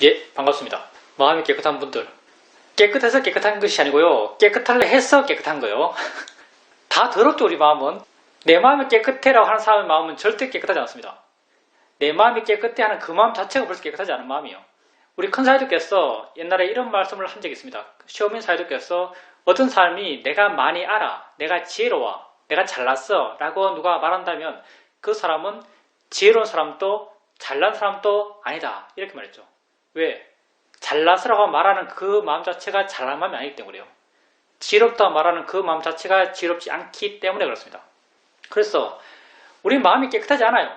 예, 반갑습니다. 마음이 깨끗한 분들. 깨끗해서 깨끗한 것이 아니고요. 깨끗하려 해서 깨끗한 거예요. 다 더럽죠, 우리 마음은. 내 마음이 깨끗해라고 하는 사람의 마음은 절대 깨끗하지 않습니다. 내 마음이 깨끗해 하는 그 마음 자체가 벌써 깨끗하지 않은 마음이에요. 우리 큰 사회도께서 옛날에 이런 말씀을 한 적이 있습니다. 시어민 사회도께서 어떤 사람이 내가 많이 알아, 내가 지혜로워, 내가 잘났어 라고 누가 말한다면 그 사람은 지혜로운 사람도 잘난 사람도 아니다 이렇게 말했죠. 왜? 잘났으라고 말하는 그 마음 자체가 잘난 마음이 아니기 때문에요. 지혜롭다고 말하는 그 마음 자체가 지혜롭지 않기 때문에 그렇습니다. 그래서 우리 마음이 깨끗하지 않아요.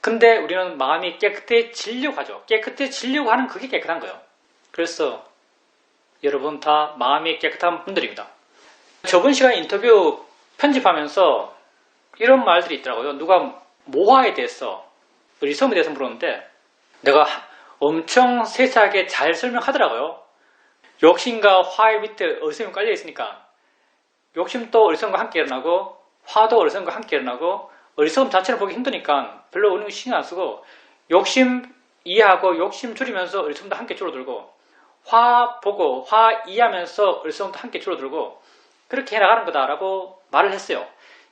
근데 우리는 마음이 깨끗해지려고 하죠. 깨끗해지려고 하는 그게 깨끗한 거예요. 그래서 여러분 다 마음이 깨끗한 분들입니다. 저번 시간에 인터뷰 편집하면서 이런 말들이 있더라고요. 누가 모화에 대해서, 의리섬에 대해서 물었는데 내가 엄청 세세하게 잘 설명하더라고요. 욕심과 화의 밑에 어리석음이 깔려 있으니까 욕심도 어리석음과 함께 일어나고 화도 어리석음과 함께 일어나고 어리석음 자체를 보기 힘드니까 별로 어느 신경 안 쓰고 욕심 이해하고 욕심 줄이면서 어리석음도 함께 줄어들고 화 보고 화 이해하면서 어리석음도 함께 줄어들고 그렇게 해나가는 거다라고 말을 했어요.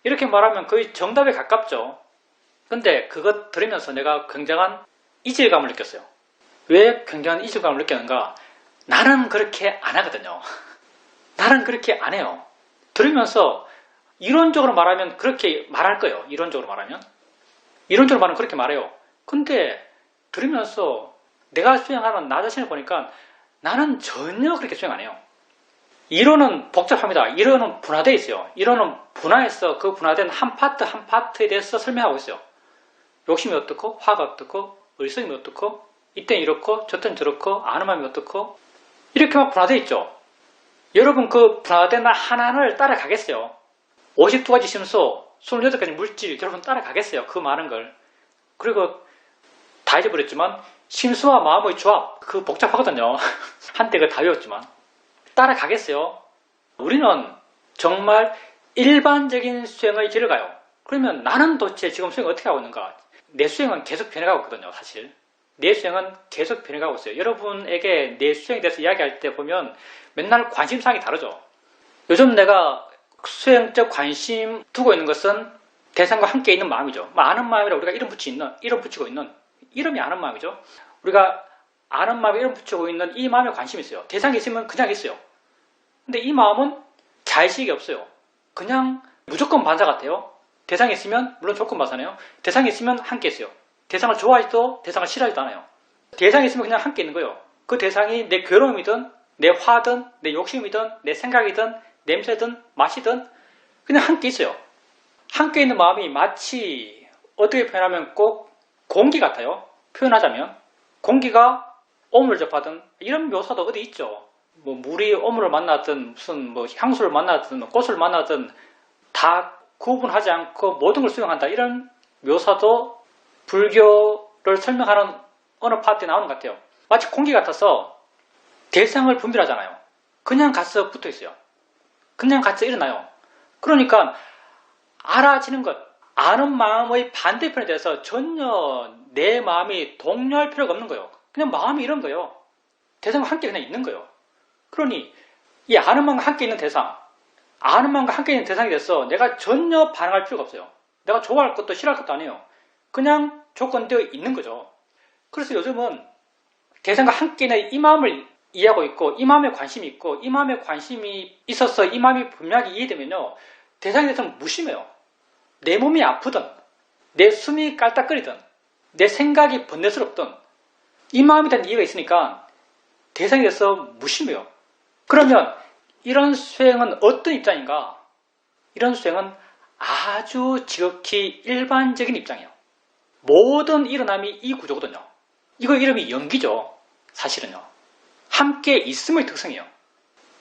이렇게 말하면 거의 정답에 가깝죠. 근데 그것 들으면서 내가 굉장한 이질감을 느꼈어요. 왜 굉장한 이질감을 느꼈는가? 나는 그렇게 안 하거든요. 나는 그렇게 안 해요. 들으면서 이론적으로 말하면 그렇게 말할 거예요. 이론적으로 말하면 그렇게 말해요. 근데 들으면서 내가 수행하는 나 자신을 보니까 나는 전혀 그렇게 수행 안 해요. 이론은 복잡합니다. 이론은 분화되어 있어요. 이론은 분화해서 그 분화된 한 파트 한 파트에 대해서 설명하고 있어요. 욕심이 어떻고 화가 어떻고 의성이 어떻고 이땐 이렇고 저땐 저렇고 아는 마음이 어떻고 이렇게 막 분화되어 있죠. 여러분 그 분화된 하나를 따라가겠어요? 52가지 심소, 28가지 물질 여러분 따라가겠어요? 그 많은 걸. 그리고 다 잊어버렸지만 심수와 마음의 조합 그 복잡하거든요. 한때 그 다 외웠지만 따라가겠어요? 우리는 정말 일반적인 수행의 길을 가요. 그러면 나는 도대체 지금 수행을 어떻게 하고 있는가? 내 수행은 계속 변해가고 있거든요. 사실 내 수행은 계속 변해가고 있어요. 여러분에게 내 수행에 대해서 이야기할 때 보면 맨날 관심사항이 다르죠. 요즘 내가 수행적 관심 두고 있는 것은 대상과 함께 있는 마음이죠. 아는 마음이라 우리가 이름 붙이고 있는 이름이 아는 마음이죠. 우리가 아는 마음에 이름 붙이고 있는 이 마음에 관심이 있어요. 대상이 있으면 그냥 있어요. 근데 이 마음은 자의식이 없어요. 그냥 무조건 반사 같아요. 대상이 있으면 물론 조건 반사네요. 대상이 있으면 함께 있어요. 대상을 좋아하지도 대상을 싫어하지도 않아요. 대상이 있으면 그냥 함께 있는 거예요. 그 대상이 내 괴로움이든 내 화든 내 욕심이든 내 생각이든 냄새든 맛이든 그냥 함께 있어요. 함께 있는 마음이 마치 어떻게 표현하면 꼭 공기 같아요. 표현하자면 공기가 오물을 접하든 이런 묘사도 어디 있죠. 뭐 물이 오물을 만나든 무슨 뭐 향수를 만나든 꽃을 만나든 다 구분하지 않고 모든 걸 수용한다. 이런 묘사도 불교를 설명하는 어느 파트에 나오는 것 같아요. 마치 공기 같아서 대상을 분별하잖아요. 그냥 가서 붙어 있어요. 그냥 같이 일어나요. 그러니까 알아지는 것, 아는 마음의 반대편에 대해서 전혀 내 마음이 동요할 필요가 없는 거예요. 그냥 마음이 이런 거예요. 대상과 함께 그냥 있는 거예요. 그러니 이 아는 마음과 함께 있는 대상, 아는 마음과 함께 있는 대상에 대해서 내가 전혀 반응할 필요가 없어요. 내가 좋아할 것도 싫어할 것도 아니에요. 그냥 조건되어 있는 거죠. 그래서 요즘은 대상과 함께 있는 이 마음을 이해하고 있고 이 마음에 관심이 있고 이 마음에 관심이 있어서 이 마음이 분명하게 이해되면요. 대상에 대해서는 무심해요. 내 몸이 아프든 내 숨이 깔딱거리든 내 생각이 번뇌스럽든 이 마음에 대한 이해가 있으니까 대상에 대해서 무심해요. 그러면 이런 수행은 어떤 입장인가? 이런 수행은 아주 지극히 일반적인 입장이에요. 모든 일어남이 이 구조거든요. 이거 이름이 연기죠. 사실은요. 함께 있음의 특성이에요.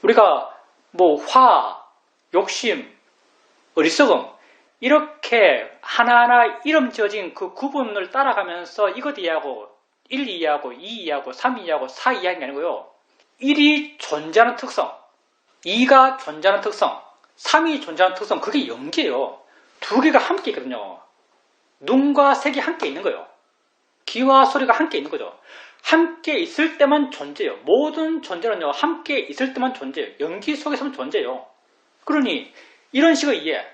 우리가 뭐 화, 욕심, 어리석음 이렇게 하나하나 이름 지어진 그 구분을 따라가면서 이것 이해하고 1 이해하고 2 이해하고 3 이해하고 4 이해하는 게 아니고요. 1이 존재하는 특성, 2가 존재하는 특성, 3이 존재하는 특성 그게 연기예요. 두 개가 함께 있거든요. 눈과 색이 함께 있는 거예요. 귀와 소리가 함께 있는 거죠. 함께 있을 때만 존재해요. 모든 존재는요, 함께 있을 때만 존재해요. 연기 속에서만 존재해요. 그러니 이런 식의 이해,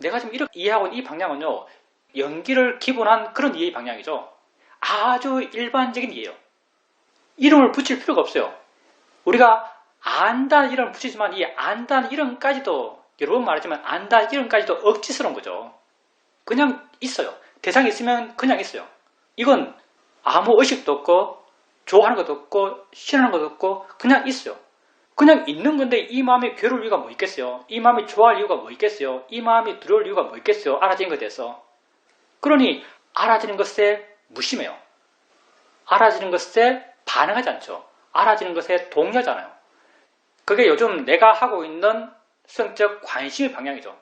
내가 지금 이렇게 이해하고 있는 이 방향은요, 연기를 기본한 그런 이해의 방향이죠. 아주 일반적인 이해예요. 이름을 붙일 필요가 없어요. 우리가 안다는 이름을 붙이지만 이 안다는 이름까지도, 여러 번 말했지만 안다는 이름까지도 억지스러운 거죠. 그냥 있어요. 대상이 있으면 그냥 있어요. 이건 아무 의식도 없고 좋아하는 것도 없고 싫어하는 것도 없고 그냥 있어요. 그냥 있는 건데 이 마음이 괴로울 이유가 뭐 있겠어요? 이 마음이 좋아할 이유가 뭐 있겠어요? 이 마음이 두려울 이유가 뭐 있겠어요? 알아지는 것에 대해서. 그러니 알아지는 것에 무심해요. 알아지는 것에 반응하지 않죠. 알아지는 것에 동의하지 않아요. 그게 요즘 내가 하고 있는 수행적 관심의 방향이죠.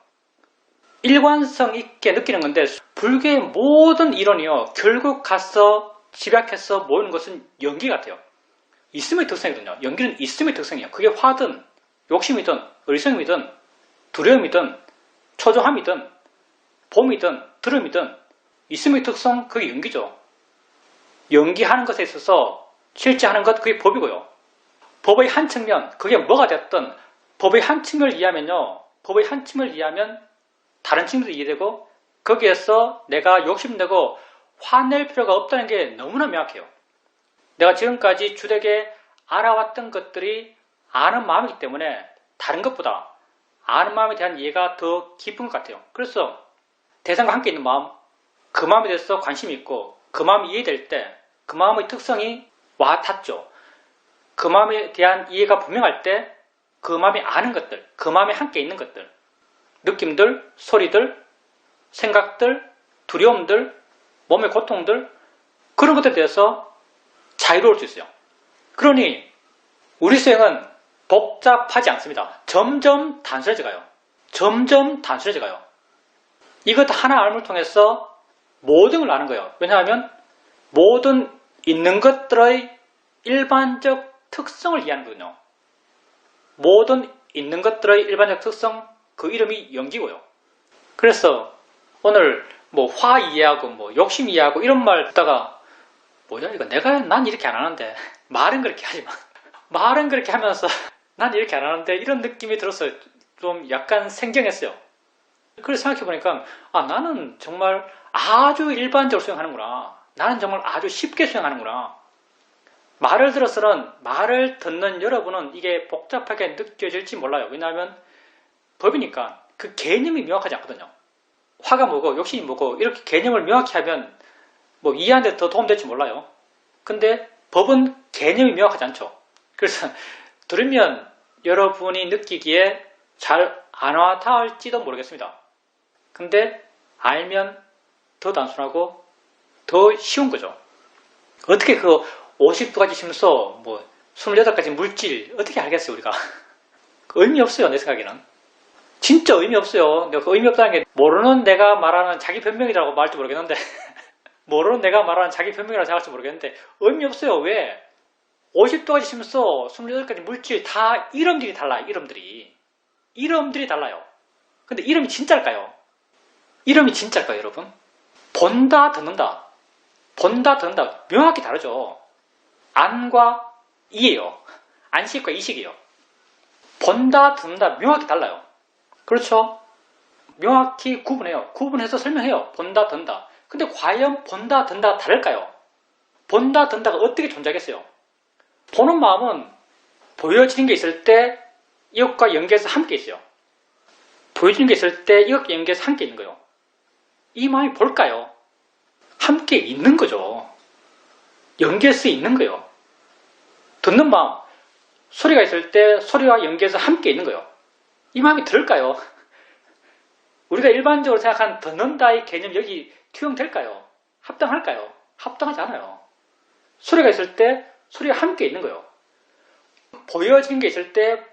일관성 있게 느끼는 건데 불교의 모든 이론이요, 결국 가서 집약해서 모이는 것은 연기 같아요. 있음의 특성이거든요. 연기는 있음의 특성이에요. 그게 화든 욕심이든 의성이든 두려움이든 초조함이든 봄이든 들음이든 있음의 특성, 그게 연기죠. 연기하는 것에 있어서 실제 하는 것, 그게 법이고요. 법의 한 측면, 그게 뭐가 됐든 법의 한 측면을 이해하면요, 법의 한 측면을 이해하면 다른 측면도 이해되고 거기에서 내가 욕심내고 화낼 필요가 없다는 게 너무나 명확해요. 내가 지금까지 주되게 알아왔던 것들이 아는 마음이기 때문에 다른 것보다 아는 마음에 대한 이해가 더 깊은 것 같아요. 그래서 대상과 함께 있는 마음, 그 마음에 대해서 관심이 있고 그 마음이 이해될 때 그 마음의 특성이 와 닿죠. 그 마음에 대한 이해가 분명할 때 그 마음이 아는 것들, 그 마음에 함께 있는 것들, 느낌들, 소리들, 생각들, 두려움들, 몸의 고통들, 그런 것들에 대해서 자유로울 수 있어요. 그러니 우리 수행은 복잡하지 않습니다. 점점 단순해져 가요. 점점 단순해져 가요. 이것 하나 알을 통해서 모든 걸 아는 거예요. 왜냐하면 모든 있는 것들의 일반적 특성을 이해하는 거거든요. 모든 있는 것들의 일반적 특성, 그 이름이 연기고요. 그래서 오늘 뭐 화 이해하고 뭐 욕심 이해하고 이런 말 듣다가 뭐야 이거 난 이렇게 안 하는데 말은 그렇게 하지 마. 말은 그렇게 하면서 난 이렇게 안 하는데 이런 느낌이 들어서 좀 약간 생경했어요. 그래서 생각해보니까 나는 정말 아주 일반적으로 수행하는구나. 나는 정말 아주 쉽게 수행하는구나. 말을 들어서는 말을 듣는 여러분은 이게 복잡하게 느껴질지 몰라요. 왜냐하면 법이니까 그 개념이 명확하지 않거든요. 화가 뭐고 욕심이 뭐고 이렇게 개념을 명확히 하면 뭐 이해하는 데 더 도움될지 몰라요. 근데 법은 개념이 명확하지 않죠. 그래서 들으면 여러분이 느끼기에 잘 안 와닿을지도 모르겠습니다. 근데 알면 더 단순하고 더 쉬운 거죠. 어떻게 그 52가지 심소, 뭐 28가지 물질 어떻게 알겠어요 우리가. 의미 없어요 내 생각에는. 진짜 의미 없어요. 그 의미 없다는 게 모르는 내가 말하는 자기 변명이라고 말할지 모르겠는데 모르는 내가 말하는 자기 변명이라고 생각할지 모르겠는데 의미 없어요. 왜? 52가지 심소, 28가지 물질 다 이름들이 달라요. 이름들이 달라요. 근데 이름이 진짜일까요? 이름이 진짜일까요 여러분? 본다 듣는다, 본다 듣는다 명확히 다르죠. 안과 이예요. 안식과 이식이에요. 본다 듣는다 명확히 달라요. 그렇죠? 명확히 구분해요. 구분해서 설명해요. 본다 듣는다. 근데 과연 본다 듣는다가 다를까요? 본다 듣는다가 어떻게 존재하겠어요? 보는 마음은 보여지는 게 있을 때 이것과 연계해서 함께 있어요. 보여지는 게 있을 때 이것과 연계해서 함께 있는 거예요. 이 마음이 볼까요? 함께 있는 거죠. 연계해서 있는 거예요. 듣는 마음, 소리가 있을 때 소리와 연계해서 함께 있는 거예요. 이 마음이 들을까요? 우리가 일반적으로 생각하는 듣는다의 개념 여기 투영될까요? 합당할까요? 합당하지 않아요. 소리가 있을 때 소리와 함께 있는 거예요. 보여지는 게 있을 때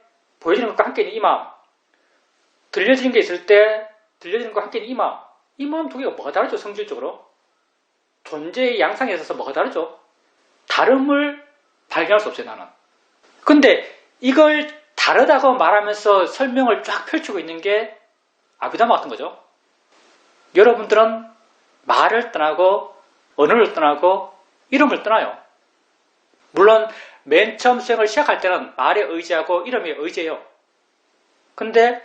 보여지는 것과 함께 있는 이 마음, 들려지는 게 있을 때 들려지는 것과 함께 있는 이 마음 두 개가 뭐가 다르죠? 성질적으로 존재의 양상에 있어서 뭐가 다르죠? 다름을 발견할 수 없어요 나는. 근데 이걸 다르다고 말하면서 설명을 쫙 펼치고 있는 게 아비다마 같은 거죠. 여러분들은 말을 떠나고 언어를 떠나고 이름을 떠나요. 물론 맨 처음 수행을 시작할 때는 말에 의지하고 이름에 의지해요. 근데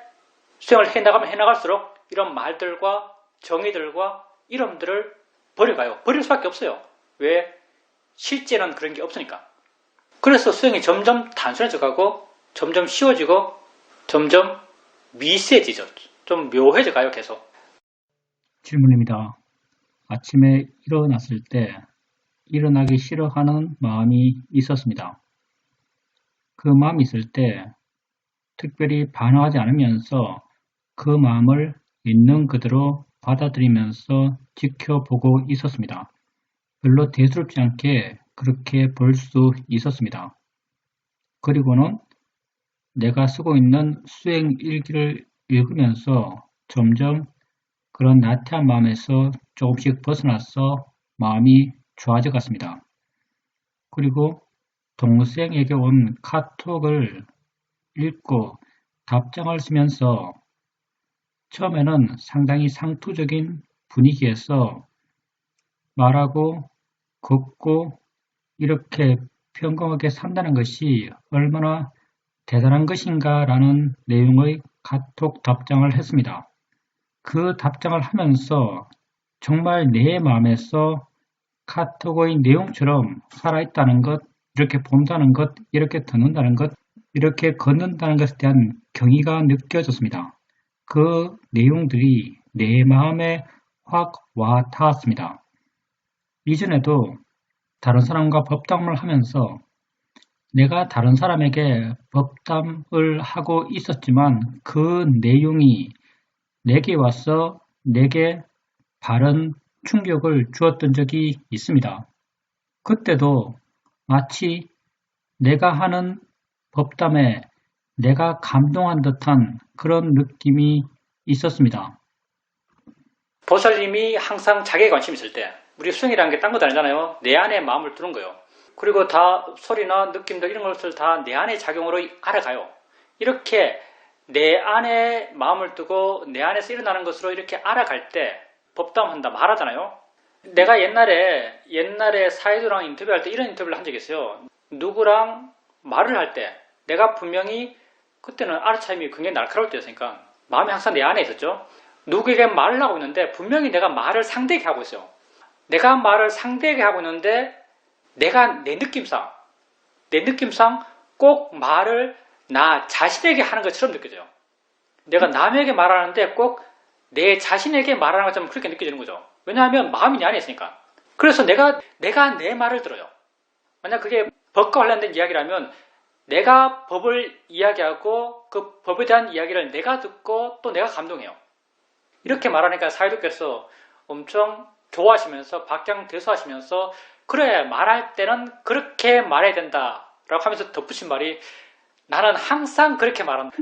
수행을 해나갈수록 이런 말들과 정의들과 이름들을 버려가요. 버릴 수밖에 없어요. 왜? 실제는 그런 게 없으니까. 그래서 수행이 점점 단순해져 가고 점점 쉬워지고 점점 미세해지죠. 좀 묘해져 가요, 계속. 질문입니다. 아침에 일어났을 때 일어나기 싫어하는 마음이 있었습니다. 그 마음이 있을 때 특별히 반응하지 않으면서 그 마음을 있는 그대로 받아들이면서 지켜보고 있었습니다. 별로 대수롭지 않게 그렇게 볼 수 있었습니다. 그리고는 내가 쓰고 있는 수행 일기를 읽으면서 점점 그런 나태한 마음에서 조금씩 벗어나서 마음이 좋아져 갔습니다. 그리고 동생에게 온 카톡을 읽고 답장을 쓰면서 처음에는 상당히 상투적인 분위기에서 말하고 걷고 이렇게 평범하게 산다는 것이 얼마나 대단한 것인가 라는 내용의 카톡 답장을 했습니다. 그 답장을 하면서 정말 내 마음에서 카톡의 내용처럼 살아있다는 것, 이렇게 본다는 것, 이렇게 듣는다는 것, 이렇게 걷는다는 것에 대한 경의가 느껴졌습니다. 그 내용들이 내 마음에 확 와 닿았습니다. 이전에도 다른 사람과 법담을 하면서 내가 다른 사람에게 법담을 하고 있었지만 그 내용이 내게 와서 내게 바른 충격을 주었던 적이 있습니다. 그때도 마치 내가 하는 법담에 내가 감동한 듯한 그런 느낌이 있었습니다. 보살님이 항상 자기에 관심 있을 때 우리 수행이라는 게 딴 것도 아니잖아요. 내 안에 마음을 두는 거예요. 그리고 다 소리나 느낌들 이런 것을 다 내 안의 작용으로 알아가요. 이렇게 내 안에 마음을 두고 내 안에서 일어나는 것으로 이렇게 알아갈 때 법담한다 말하잖아요. 내가 옛날에 사이도랑 인터뷰할 때 이런 인터뷰를 한 적이 있어요. 누구랑 말을 할 때 내가 분명히 그때는 알아차림이 굉장히 날카로울 때였으니까 마음이 항상 내 안에 있었죠. 누구에게 말을 하고 있는데 분명히 내가 말을 상대에게 하고 있어요. 내가 말을 상대에게 하고 있는데 내가 내 느낌상 꼭 말을 나 자신에게 하는 것처럼 느껴져요. 내가 남에게 말하는데 꼭 내 자신에게 말하는 것처럼 그렇게 느껴지는 거죠. 왜냐하면 마음이 내 안에 있으니까. 그래서 내가 내 말을 들어요. 만약 그게 법과 관련된 이야기라면 내가 법을 이야기하고 그 법에 대한 이야기를 내가 듣고 또 내가 감동해요. 이렇게 말하니까 사이도께서 엄청 좋아하시면서 박장대소하시면서 그래 말할 때는 그렇게 말해야 된다 라고 하면서 덧붙인 말이 나는 항상 그렇게 말한다.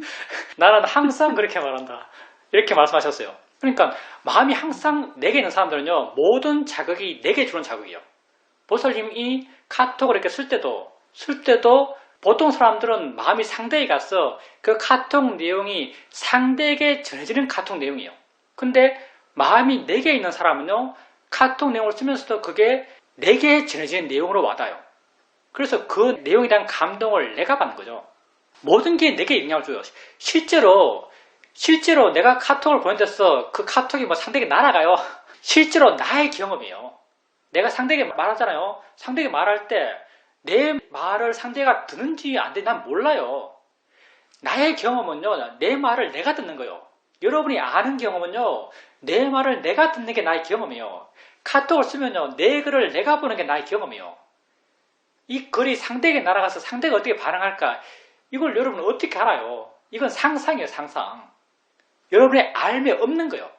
나는 항상 그렇게 말한다. 이렇게 말씀하셨어요. 그러니까 마음이 항상 내게 있는 사람들은요 모든 자극이 내게 주는 자극이에요. 보살님이 카톡을 이렇게 쓸 때도 보통 사람들은 마음이 상대에 가서 그 카톡 내용이 상대에게 전해지는 카톡 내용이에요. 근데 마음이 내게 있는 사람은요 카톡 내용을 쓰면서도 그게 내게 전해지는 내용으로 와닿아요. 그래서 그 내용에 대한 감동을 내가 받는 거죠. 모든 게 내게 영향을 줘요. 실제로 내가 카톡을 보낸댔어. 그 카톡이 뭐 상대에게 날아가요. 실제로 나의 경험이에요. 내가 상대에게 말하잖아요. 상대에게 말할 때 내 말을 상대가 듣는지 안 되는지 난 몰라요. 나의 경험은요. 내 말을 내가 듣는 거예요. 여러분이 아는 경험은요. 내 말을 내가 듣는 게 나의 경험이에요. 카톡을 쓰면요. 내 글을 내가 보는 게 나의 경험이에요. 이 글이 상대에게 날아가서 상대가 어떻게 반응할까? 이걸 여러분은 어떻게 알아요? 이건 상상이에요. 상상. 여러분의 알매 없는 거예요.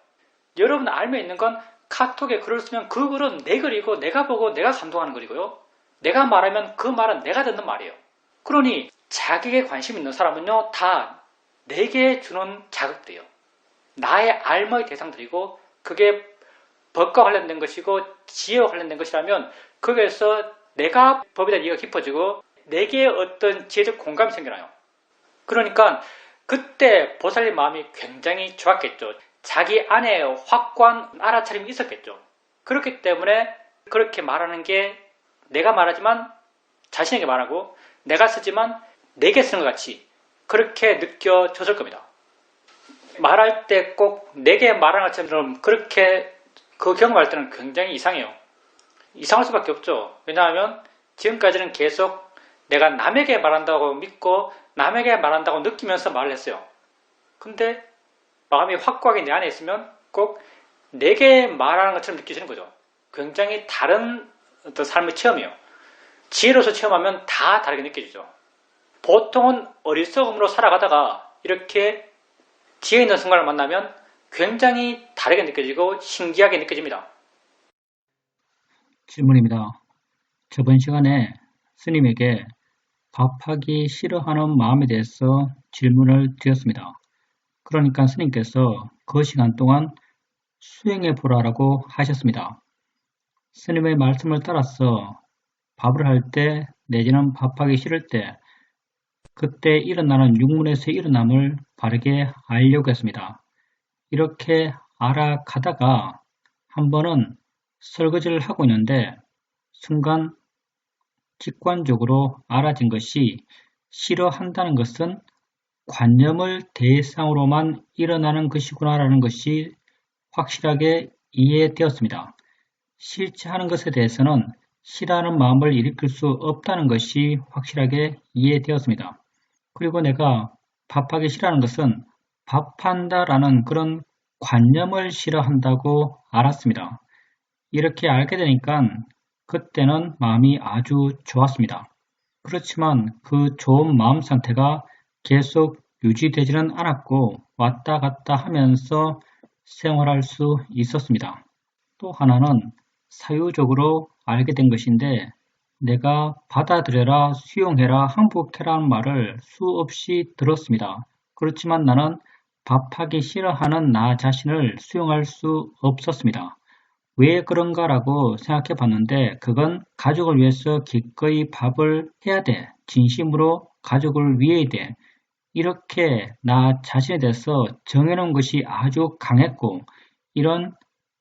여러분 알매 있는 건 카톡에 글을 쓰면 그 글은 내 글이고 내가 보고 내가 감동하는 글이고요. 내가 말하면 그 말은 내가 듣는 말이에요. 그러니 자기에게 관심 있는 사람은요. 다 내게 주는 자극들이에요. 나의 알머의 대상들이고 그게 법과 관련된 것이고 지혜와 관련된 것이라면 거기에서 내가 법에 대한 이해가 깊어지고 내게 어떤 지혜적 공감이 생겨나요. 그러니까 그때 보살님 마음이 굉장히 좋았겠죠. 자기 안에 확고한 알아차림이 있었겠죠. 그렇기 때문에 그렇게 말하는 게 내가 말하지만 자신에게 말하고 내가 쓰지만 내게 쓰는 것 같이 그렇게 느껴졌을 겁니다. 말할 때 꼭 내게 말하는 것처럼 그렇게 그 경험할 때는 굉장히 이상해요. 이상할 수밖에 없죠. 왜냐하면 지금까지는 계속 내가 남에게 말한다고 믿고 남에게 말한다고 느끼면서 말을 했어요. 근데 마음이 확고하게 내 안에 있으면 꼭 내게 말하는 것처럼 느껴지는 거죠. 굉장히 다른 어떤 삶의 체험이에요. 지혜로서 체험하면 다 다르게 느껴지죠. 보통은 어리석음으로 살아가다가 이렇게 지혜 있는 순간을 만나면 굉장히 다르게 느껴지고 신기하게 느껴집니다. 질문입니다. 저번 시간에 스님에게 밥하기 싫어하는 마음에 대해서 질문을 드렸습니다. 그러니까 스님께서 그 시간 동안 수행해 보라라고 하셨습니다. 스님의 말씀을 따라서 밥을 할 때 내지는 밥하기 싫을 때 그때 일어나는 육문에서의 일어남을 바르게 알려고 했습니다. 이렇게 알아가다가 한 번은 설거지를 하고 있는데 순간 직관적으로 알아진 것이 싫어한다는 것은 관념을 대상으로만 일어나는 것이구나라는 것이 확실하게 이해되었습니다. 싫지 않은 것에 대해서는 싫어하는 마음을 일으킬 수 없다는 것이 확실하게 이해되었습니다. 그리고 내가 밥하기 싫어하는 것은 밥한다라는 그런 관념을 싫어한다고 알았습니다. 이렇게 알게 되니까 그때는 마음이 아주 좋았습니다. 그렇지만 그 좋은 마음 상태가 계속 유지되지는 않았고 왔다 갔다 하면서 생활할 수 있었습니다. 또 하나는 사유적으로 알게 된 것인데 내가 받아들여라, 수용해라, 항복해라는 말을 수없이 들었습니다. 그렇지만 나는 밥하기 싫어하는 나 자신을 수용할 수 없었습니다. 왜 그런가라고 생각해 봤는데 그건 가족을 위해서 기꺼이 밥을 해야 돼. 진심으로 가족을 위해야 돼. 이렇게 나 자신에 대해서 정해놓은 것이 아주 강했고 이런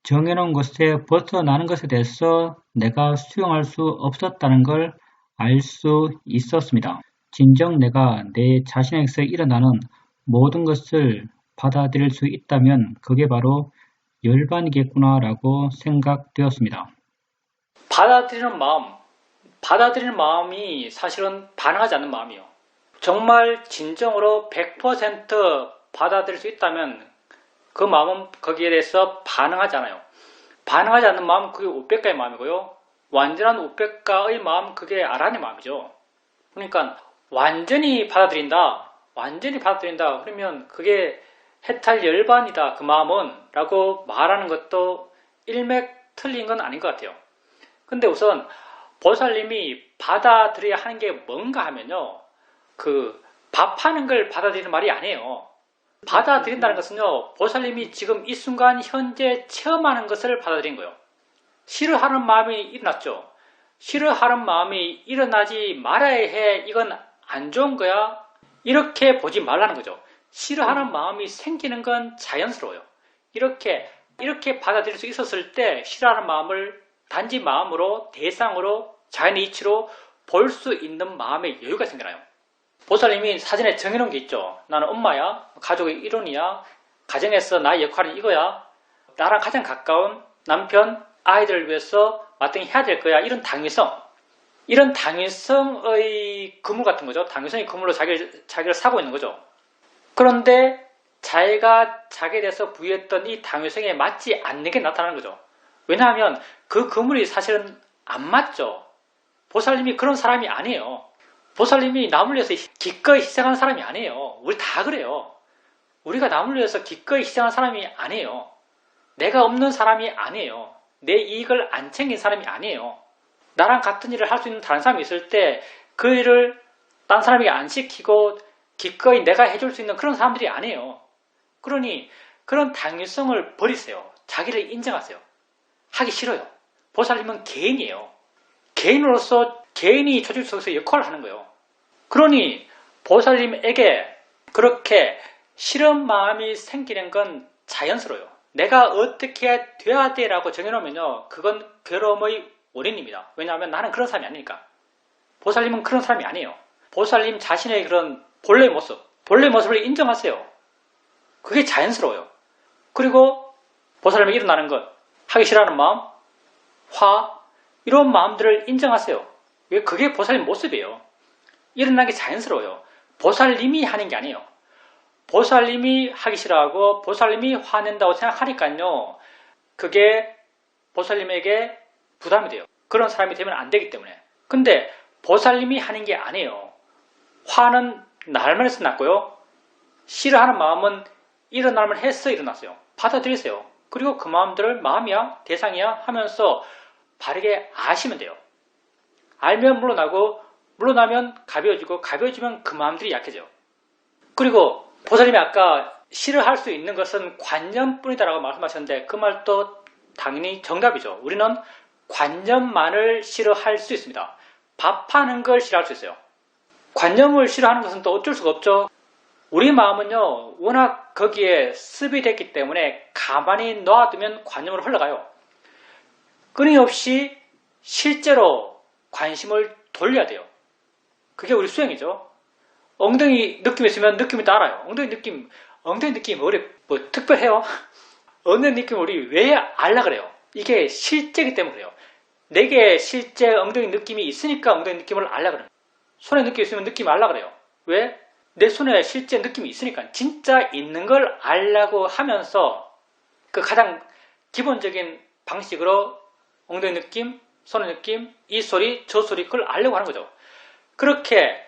정해놓은 것에 벗어나는 것에 대해서 내가 수용할 수 없었다는 걸 알 수 있었습니다. 진정 내가 내 자신에게서 일어나는 모든 것을 받아들일 수 있다면 그게 바로 열반이겠구나라고 생각되었습니다. 받아들이는 마음이 사실은 반응하지 않는 마음이에요. 정말 진정으로 100% 받아들일 수 있다면 그 마음은 거기에 대해서 반응하지 않아요. 반응하지 않는 마음은 그게 우백가의 마음이고요. 완전한 우백가의 마음은 그게 아란의 마음이죠. 그러니까 완전히 받아들인다. 그러면 그게 해탈 열반이다. 그 마음은 라고 말하는 것도 일맥 틀린 건 아닌 것 같아요. 근데 우선 보살님이 받아들여야 하는 게 뭔가 하면요. 그 밥하는 걸 받아들이는 말이 아니에요. 받아들인다는 것은요. 보살님이 지금 이 순간 현재 체험하는 것을 받아들인 거예요. 싫어하는 마음이 일어났죠. 싫어하는 마음이 일어나지 말아야 해. 이건 안 좋은 거야. 이렇게 보지 말라는 거죠. 싫어하는 마음이 생기는 건 자연스러워요. 이렇게 받아들일 수 있었을 때 싫어하는 마음을 단지 마음으로 대상으로 자연의 이치로 볼 수 있는 마음의 여유가 생겨나요. 보살님이 사전에 정해놓은 게 있죠. 나는 엄마야, 가족의 일원이야, 가정에서 나의 역할은 이거야, 나랑 가장 가까운 남편, 아이들을 위해서 마땅히 해야 될 거야. 이런 당위성의 그물 같은 거죠. 당위성의 그물로 자기를 사고 있는 거죠. 그런데 자기가 자기에 대해서 부여했던 이 당위성에 맞지 않는 게 나타나는 거죠. 왜냐하면 그 그물이 사실은 안 맞죠. 보살님이 그런 사람이 아니에요. 보살님이 남을 위해서 기꺼이 희생하는 사람이 아니에요. 우리 다 그래요. 우리가 남을 위해서 기꺼이 희생하는 사람이 아니에요. 내가 없는 사람이 아니에요. 내 이익을 안 챙긴 사람이 아니에요. 나랑 같은 일을 할 수 있는 다른 사람이 있을 때 그 일을 딴 사람에게 안 시키고 기꺼이 내가 해줄 수 있는 그런 사람들이 아니에요. 그러니 그런 당위성을 버리세요. 자기를 인정하세요. 하기 싫어요. 보살님은 개인이에요. 개인으로서 개인이 조직 속에서 역할을 하는 거예요. 그러니 보살님에게 그렇게 싫은 마음이 생기는 건 자연스러워요. 내가 어떻게 돼야 돼라고 정해놓으면요. 그건 괴로움의 원인입니다. 왜냐하면 나는 그런 사람이 아니니까. 보살님은 그런 사람이 아니에요. 보살님 자신의 그런 본래의 모습을 인정하세요. 그게 자연스러워요. 그리고 보살님이 일어나는 것, 하기 싫어하는 마음, 화, 이런 마음들을 인정하세요. 왜? 그게 보살님 모습이에요. 일어나는 게 자연스러워요. 보살님이 하는 게 아니에요. 보살님이 하기 싫어하고 보살님이 화낸다고 생각하니까요. 그게 보살님에게 부담이 돼요. 그런 사람이 되면 안 되기 때문에. 근데 보살님이 하는 게 아니에요. 화는 날만 해서 났고요. 싫어하는 마음은 일어나면 해서 일어났어요. 받아들이세요. 그리고 그 마음들을 마음이야, 대상이야 하면서 바르게 아시면 돼요. 알면 물러나고 물러나면 가벼워지고 가벼워지면 그 마음들이 약해져요. 그리고 보살님이 아까 싫어할 수 있는 것은 관념뿐이다라고 말씀하셨는데 그 말도 당연히 정답이죠. 우리는 관념만을 싫어할 수 있습니다. 밥하는 걸 싫어할 수 있어요. 관념을 싫어하는 것은 또 어쩔 수가 없죠. 우리 마음은요, 워낙 거기에 습이 됐기 때문에 가만히 놔두면 관념으로 흘러가요. 끊임없이 실제로 관심을 돌려야 돼요. 그게 우리 수행이죠. 엉덩이 느낌 있으면 느낌이 따라요. 엉덩이 느낌 뭐 특별해요? 엉덩이 느낌 우리 왜 알라 그래요? 이게 실제이기 때문에 그래요. 내게 실제 엉덩이 느낌이 있으니까 엉덩이 느낌을 알라 그래요. 손에 느낌이 있으면 느낌 알라 그래요. 왜? 내 손에 실제 느낌이 있으니까. 진짜 있는 걸 알라고 하면서 그 가장 기본적인 방식으로 엉덩이 느낌, 손의 느낌, 이 소리, 저 소리 그걸 알려고 하는 거죠. 그렇게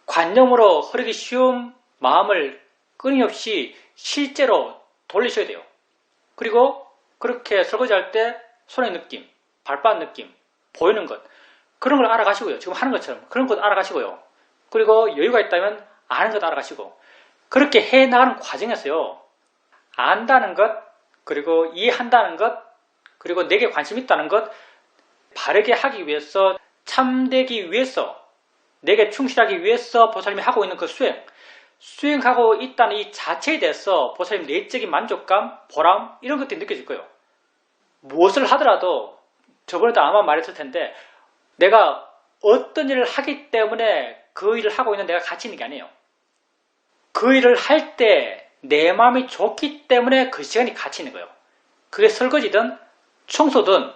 관념으로 흐르기 쉬운 마음을 끊임없이 실제로 돌리셔야 돼요. 그리고 그렇게 설거지할 때 손의 느낌, 발바닥 느낌, 보이는 것 그런 걸 알아가시고요. 지금 하는 것처럼 그런 것 알아가시고요. 그리고 여유가 있다면 아는 것 알아가시고 그렇게 해나가는 과정에서요. 안다는 것, 그리고 이해한다는 것, 그리고 내게 관심 있다는 것 바르게 하기 위해서 참되기 위해서 내게 충실하기 위해서 보살님이 하고 있는 그 수행하고 있다는 이 자체에 대해서 보살님 내적인 만족감, 보람 이런 것들이 느껴질 거예요. 무엇을 하더라도 저번에도 아마 말했을 텐데 내가 어떤 일을 하기 때문에 그 일을 하고 있는 내가 가치 있는 게 아니에요. 그 일을 할 때 내 마음이 좋기 때문에 그 시간이 가치 있는 거예요. 그게 설거지든 청소든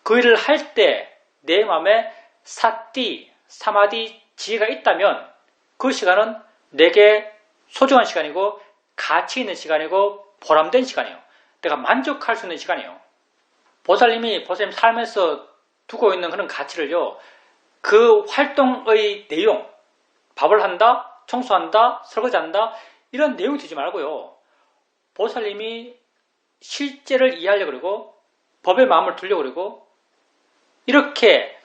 그 일을 할 때 내 마음에 사띠, 사마디, 지혜가 있다면 그 시간은 내게 소중한 시간이고 가치 있는 시간이고 보람된 시간이에요. 내가 만족할 수 있는 시간이에요. 보살님 삶에서 두고 있는 그런 가치를요. 그 활동의 내용, 밥을 한다, 청소한다, 설거지한다 이런 내용이 되지 말고요. 보살님이 실제를 이해하려고 그러고 법의 마음을 두려고 그러고 이렇게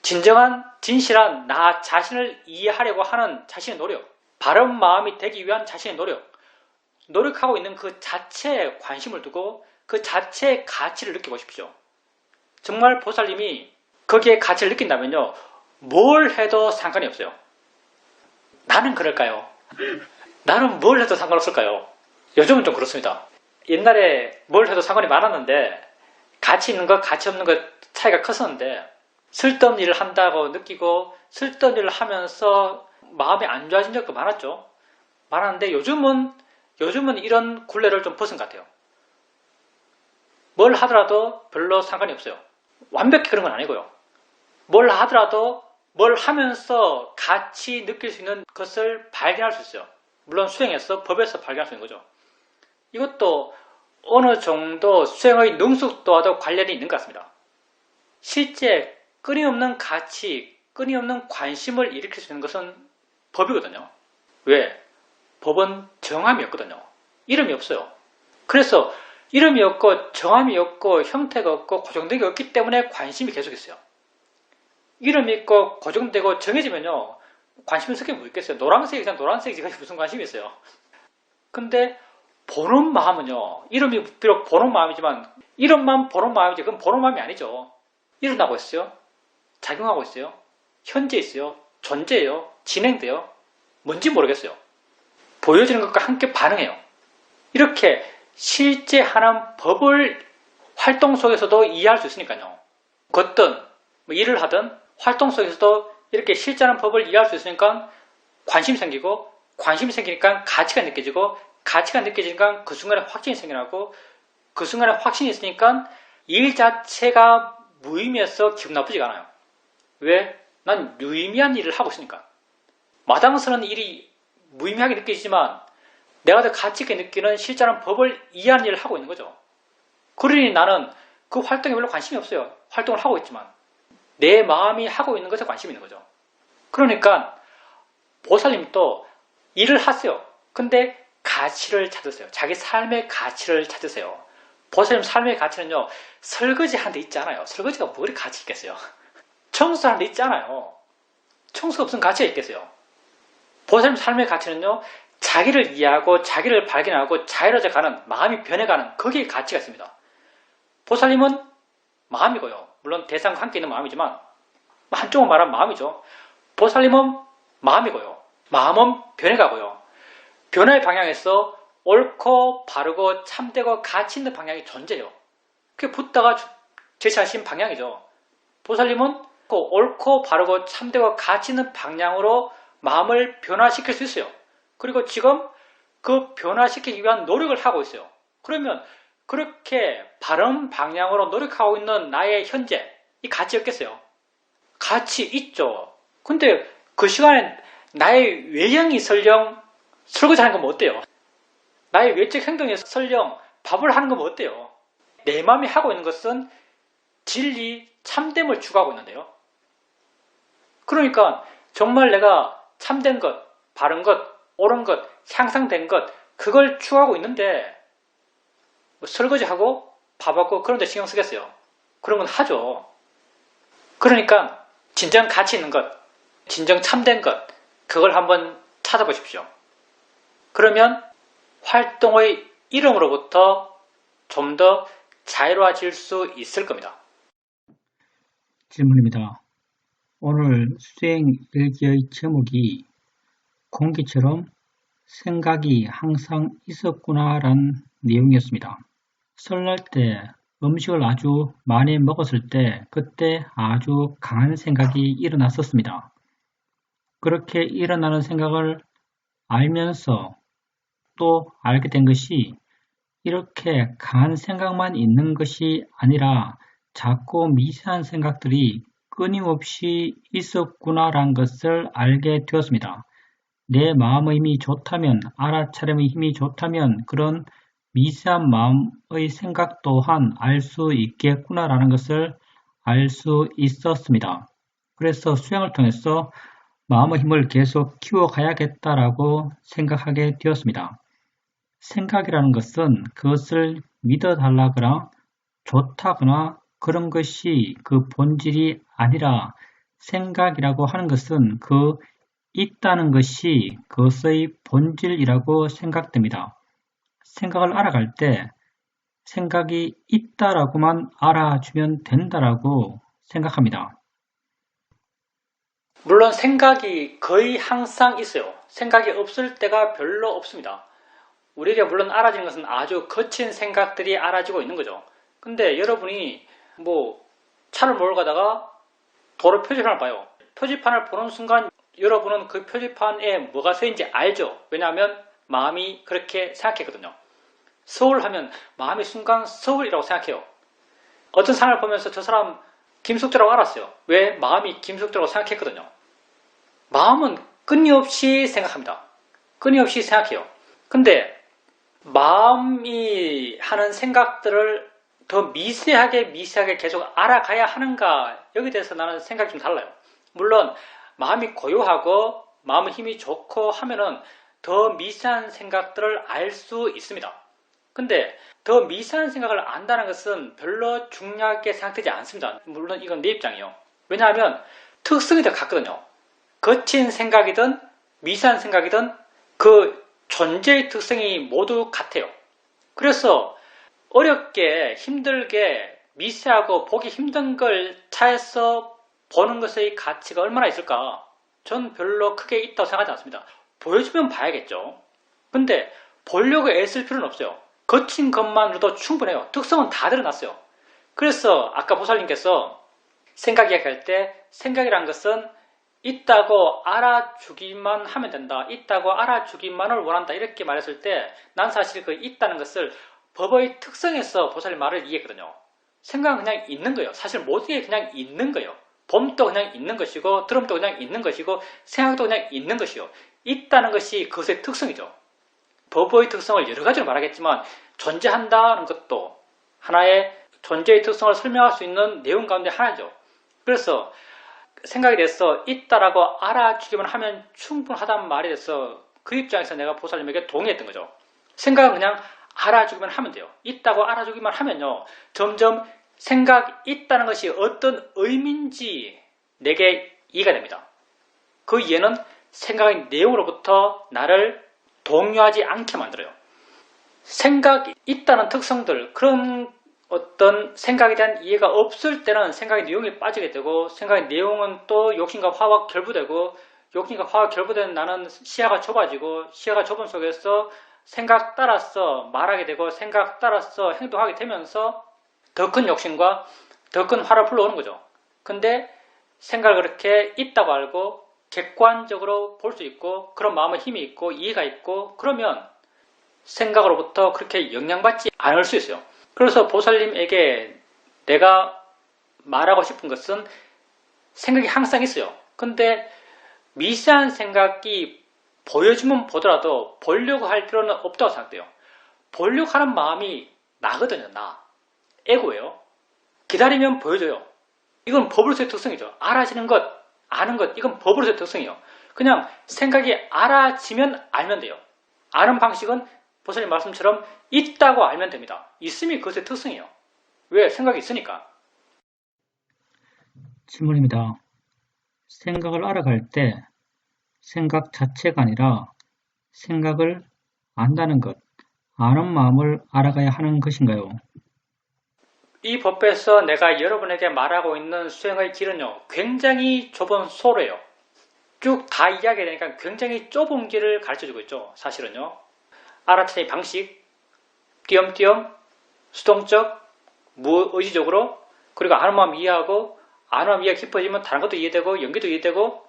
진정한 진실한 나 자신을 이해하려고 하는 자신의 노력, 바른 마음이 되기 위한 자신의 노력하고 있는 그 자체에 관심을 두고 그 자체의 가치를 느껴보십시오. 정말 보살님이 거기에 가치를 느낀다면요. 뭘 해도 상관이 없어요. 나는 그럴까요? 나는 뭘 해도 상관없을까요? 요즘은 좀 그렇습니다. 옛날에 뭘 해도 상관이 많았는데 가치 있는 것, 가치 없는 것 차이가 컸었는데 쓸데없는 일을 한다고 느끼고 쓸데없는 일을 하면서 마음이 안 좋아진 적도 많았죠. 많았는데 요즘은 이런 굴레를 좀 벗은 것 같아요. 뭘 하더라도 별로 상관이 없어요. 완벽히 그런 건 아니고요. 뭘 하더라도 뭘 하면서 같이 느낄 수 있는 것을 발견할 수 있어요. 물론 수행에서 법에서 발견할 수 있는 거죠. 이것도 어느 정도 수행의 능숙도와도 관련이 있는 것 같습니다. 실제 끊임없는 가치, 끊임없는 관심을 일으킬 수 있는 것은 법이거든요. 왜? 법은 정함이 없거든요. 이름이 없어요. 그래서 이름이 없고 정함이 없고 형태가 없고 고정된 게 없기 때문에 관심이 계속 있어요. 이름이 있고 고정되고 정해지면요. 관심이 있을 게 뭐 있겠어요. 노란색이잖아. 노란색이지 무슨 관심이 있어요. 근데 보는 마음은요. 이름이 비록 보는 마음이지만 이름만 보는 마음이지 그건 보는 마음이 아니죠. 일어나고 있어요. 작용하고 있어요. 현재 있어요. 존재해요. 진행돼요. 뭔지 모르겠어요. 보여지는 것과 함께 반응해요. 이렇게 실제 하는 법을 활동 속에서도 이해할 수 있으니까요. 걷든 일을 하든 활동 속에서도 이렇게 실제라는 법을 이해할 수 있으니까 관심이 생기고, 관심이 생기니까 가치가 느껴지고, 가치가 느껴지니까 그 순간에 확신이 생겨나고, 그 순간에 확신이 있으니까 일 자체가 무의미해서 기분 나쁘지가 않아요. 왜? 난 유의미한 일을 하고 있으니까. 마땅스러운 일이 무의미하게 느껴지지만 내가 더 가치 있게 느끼는 실제라는 법을 이해하는 일을 하고 있는 거죠. 그러니 나는 그 활동에 별로 관심이 없어요. 활동을 하고 있지만 내 마음이 하고 있는 것에 관심이 있는 거죠. 그러니까 보살님도 일을 하세요. 근데 가치를 찾으세요. 자기 삶의 가치를 찾으세요. 보살님 삶의 가치는요, 설거지 하는 데 있지 않아요. 설거지가 뭐 그리 가치 있겠어요. 청소하는 데 있지 않아요. 청소 없으면 가치가 있겠어요. 보살님 삶의 가치는요, 자기를 이해하고 자기를 발견하고 자유로워져 가는, 마음이 변해가는, 거기에 가치가 있습니다. 보살님은 마음이고요. 물론 대상과 함께 있는 마음이지만 한쪽으로 말하면 마음이죠. 보살님은 마음이고요. 마음은 변해가고요. 변화의 방향에서 옳고 바르고 참되고 가치 있는 방향이 존재해요. 그게 붓다가 제시하신 방향이죠. 보살님은 그 옳고 바르고 참되고 가치 있는 방향으로 마음을 변화시킬 수 있어요. 그리고 지금 그 변화시키기 위한 노력을 하고 있어요. 그러면 그렇게 바른 방향으로 노력하고 있는 나의 현재, 이 가치 없겠어요? 가치 있죠. 근데 그 시간에 나의 외형이 설령 설거지하는 건 뭐 어때요? 나의 외적 행동이 설령 밥을 하는 건 뭐 어때요? 내 마음이 하고 있는 것은 진리, 참됨을 추구하고 있는데요. 그러니까 정말 내가 참된 것, 바른 것, 옳은 것, 향상된 것, 그걸 추구하고 있는데 뭐 설거지하고 밥하고 그런 데 신경 쓰겠어요? 그런 건 하죠. 그러니까 진정 가치 있는 것, 진정 참된 것, 그걸 한번 찾아보십시오. 그러면 활동의 이름으로부터 좀 더 자유로워질 수 있을 겁니다. 질문입니다. 오늘 수행 일기의 제목이 공기처럼 생각이 항상 있었구나란 내용이었습니다. 설날 때 음식을 아주 많이 먹었을 때 그때 아주 강한 생각이 일어났었습니다. 그렇게 일어나는 생각을 알면서 또 알게 된 것이 이렇게 강한 생각만 있는 것이 아니라 작고 미세한 생각들이 끊임없이 있었구나란 것을 알게 되었습니다. 내 마음의 힘이 좋다면, 알아차림의 힘이 좋다면 그런 미세한 마음의 생각 또한 알 수 있겠구나라는 것을 알 수 있었습니다. 그래서 수행을 통해서 마음의 힘을 계속 키워가야겠다라고 생각하게 되었습니다. 생각이라는 것은 그것을 믿어달라거나 좋다거나 그런 것이 그 본질이 아니라 생각이라고 하는 것은 그 있다는 것이 그것의 본질이라고 생각됩니다. 생각을 알아갈 때 생각이 있다라고만 알아주면 된다라고 생각합니다. 물론 생각이 거의 항상 있어요. 생각이 없을 때가 별로 없습니다. 우리에게 물론 알아지는 것은 아주 거친 생각들이 알아지고 있는 거죠. 근데 여러분이 뭐 차를 몰고 가다가 도로 표지판을 봐요. 표지판을 보는 순간 여러분은 그 표지판에 뭐가 써있는지 알죠. 왜냐하면 마음이 그렇게 생각했거든요. 서울 하면 마음이 순간 서울이라고 생각해요. 어떤 사람을 보면서 저 사람 김숙주라고 알았어요. 왜? 마음이 김숙주라고 생각했거든요. 마음은 끊임없이 생각합니다. 끊임없이 생각해요. 근데 마음이 하는 생각들을 더 미세하게 계속 알아가야 하는가, 여기에 대해서 나는 생각이 좀 달라요. 물론 마음이 고요하고 마음의 힘이 좋고 하면은 더 미세한 생각들을 알 수 있습니다. 근데 더 미세한 생각을 안다는 것은 별로 중요하게 생각되지 않습니다. 물론 이건 내 입장이에요. 왜냐하면 특성이 더 같거든요. 거친 생각이든 미세한 생각이든 그 존재의 특성이 모두 같아요. 그래서 어렵게 힘들게 미세하고 보기 힘든 걸 차에서 보는 것의 가치가 얼마나 있을까? 전 별로 크게 있다고 생각하지 않습니다. 보여주면 봐야겠죠. 근데 보려고 애쓸 필요는 없어요. 거친 것만으로도 충분해요. 특성은 다 드러났어요. 그래서 아까 보살님께서 생각 이야기할 때 생각이란 것은 있다고 알아주기만 하면 된다. 있다고 알아주기만을 원한다. 이렇게 말했을 때 난 사실 그 있다는 것을 법의 특성에서 보살님 말을 이해했거든요. 생각은 그냥 있는 거예요. 사실 모든 게 그냥 있는 거예요. 봄도 그냥 있는 것이고 드럼도 그냥 있는 것이고 생각도 그냥 있는 것이요. 있다는 것이 그것의 특성이죠. 법의 특성을 여러 가지로 말하겠지만 존재한다는 것도 하나의 존재의 특성을 설명할 수 있는 내용 가운데 하나죠. 그래서 생각에 대해서 있다라고 알아주기만 하면 충분하다는 말에 대해서 그 입장에서 내가 보살님에게 동의했던 거죠. 생각은 그냥 알아주기만 하면 돼요. 있다고 알아주기만 하면요. 점점 생각 있다는 것이 어떤 의미인지 내게 이해가 됩니다. 그 이해는 생각의 내용으로부터 나를 동요하지 않게 만들어요. 생각 있다는 특성들, 그런 어떤 생각에 대한 이해가 없을 때는 생각의 내용에 빠지게 되고 생각의 내용은 또 욕심과 화와 결부되고 욕심과 화와 결부된 나는 시야가 좁아지고 시야가 좁은 속에서 생각 따라서 말하게 되고 생각 따라서 행동하게 되면서 더 큰 욕심과 더 큰 화를 불러오는 거죠. 근데 생각을 그렇게 있다고 알고 객관적으로 볼 수 있고 그런 마음의 힘이 있고 이해가 있고 그러면 생각으로부터 그렇게 영향받지 않을 수 있어요. 그래서 보살님에게 내가 말하고 싶은 것은 생각이 항상 있어요. 근데 미세한 생각이 보여주면 보더라도 보려고 할 필요는 없다고 생각돼요. 보려고 하는 마음이 나거든요. 나. 에고예요. 기다리면 보여줘요. 이건 법으로서의 특성이죠. 알아지는 것, 아는 것, 이건 법으로서의 특성이에요. 그냥 생각이 알아지면 알면 돼요. 아는 방식은 보살님 말씀처럼 있다고 알면 됩니다. 있음이 그것의 특성이에요. 왜? 생각이 있으니까. 질문입니다. 생각을 알아갈 때 생각 자체가 아니라 생각을 안다는 것, 아는 마음을 알아가야 하는 것인가요? 이 법에서 내가 여러분에게 말하고 있는 수행의 길은요, 굉장히 좁은 소로예요. 쭉 다 이야기하니까 굉장히 좁은 길을 가르쳐주고 있죠. 사실은요. 알아차리 방식, 띄엄띄엄, 수동적, 무의지적으로, 그리고 아는 마음 이해하고, 아는 마음 이해가 깊어지면 다른 것도 이해되고, 연기도 이해되고,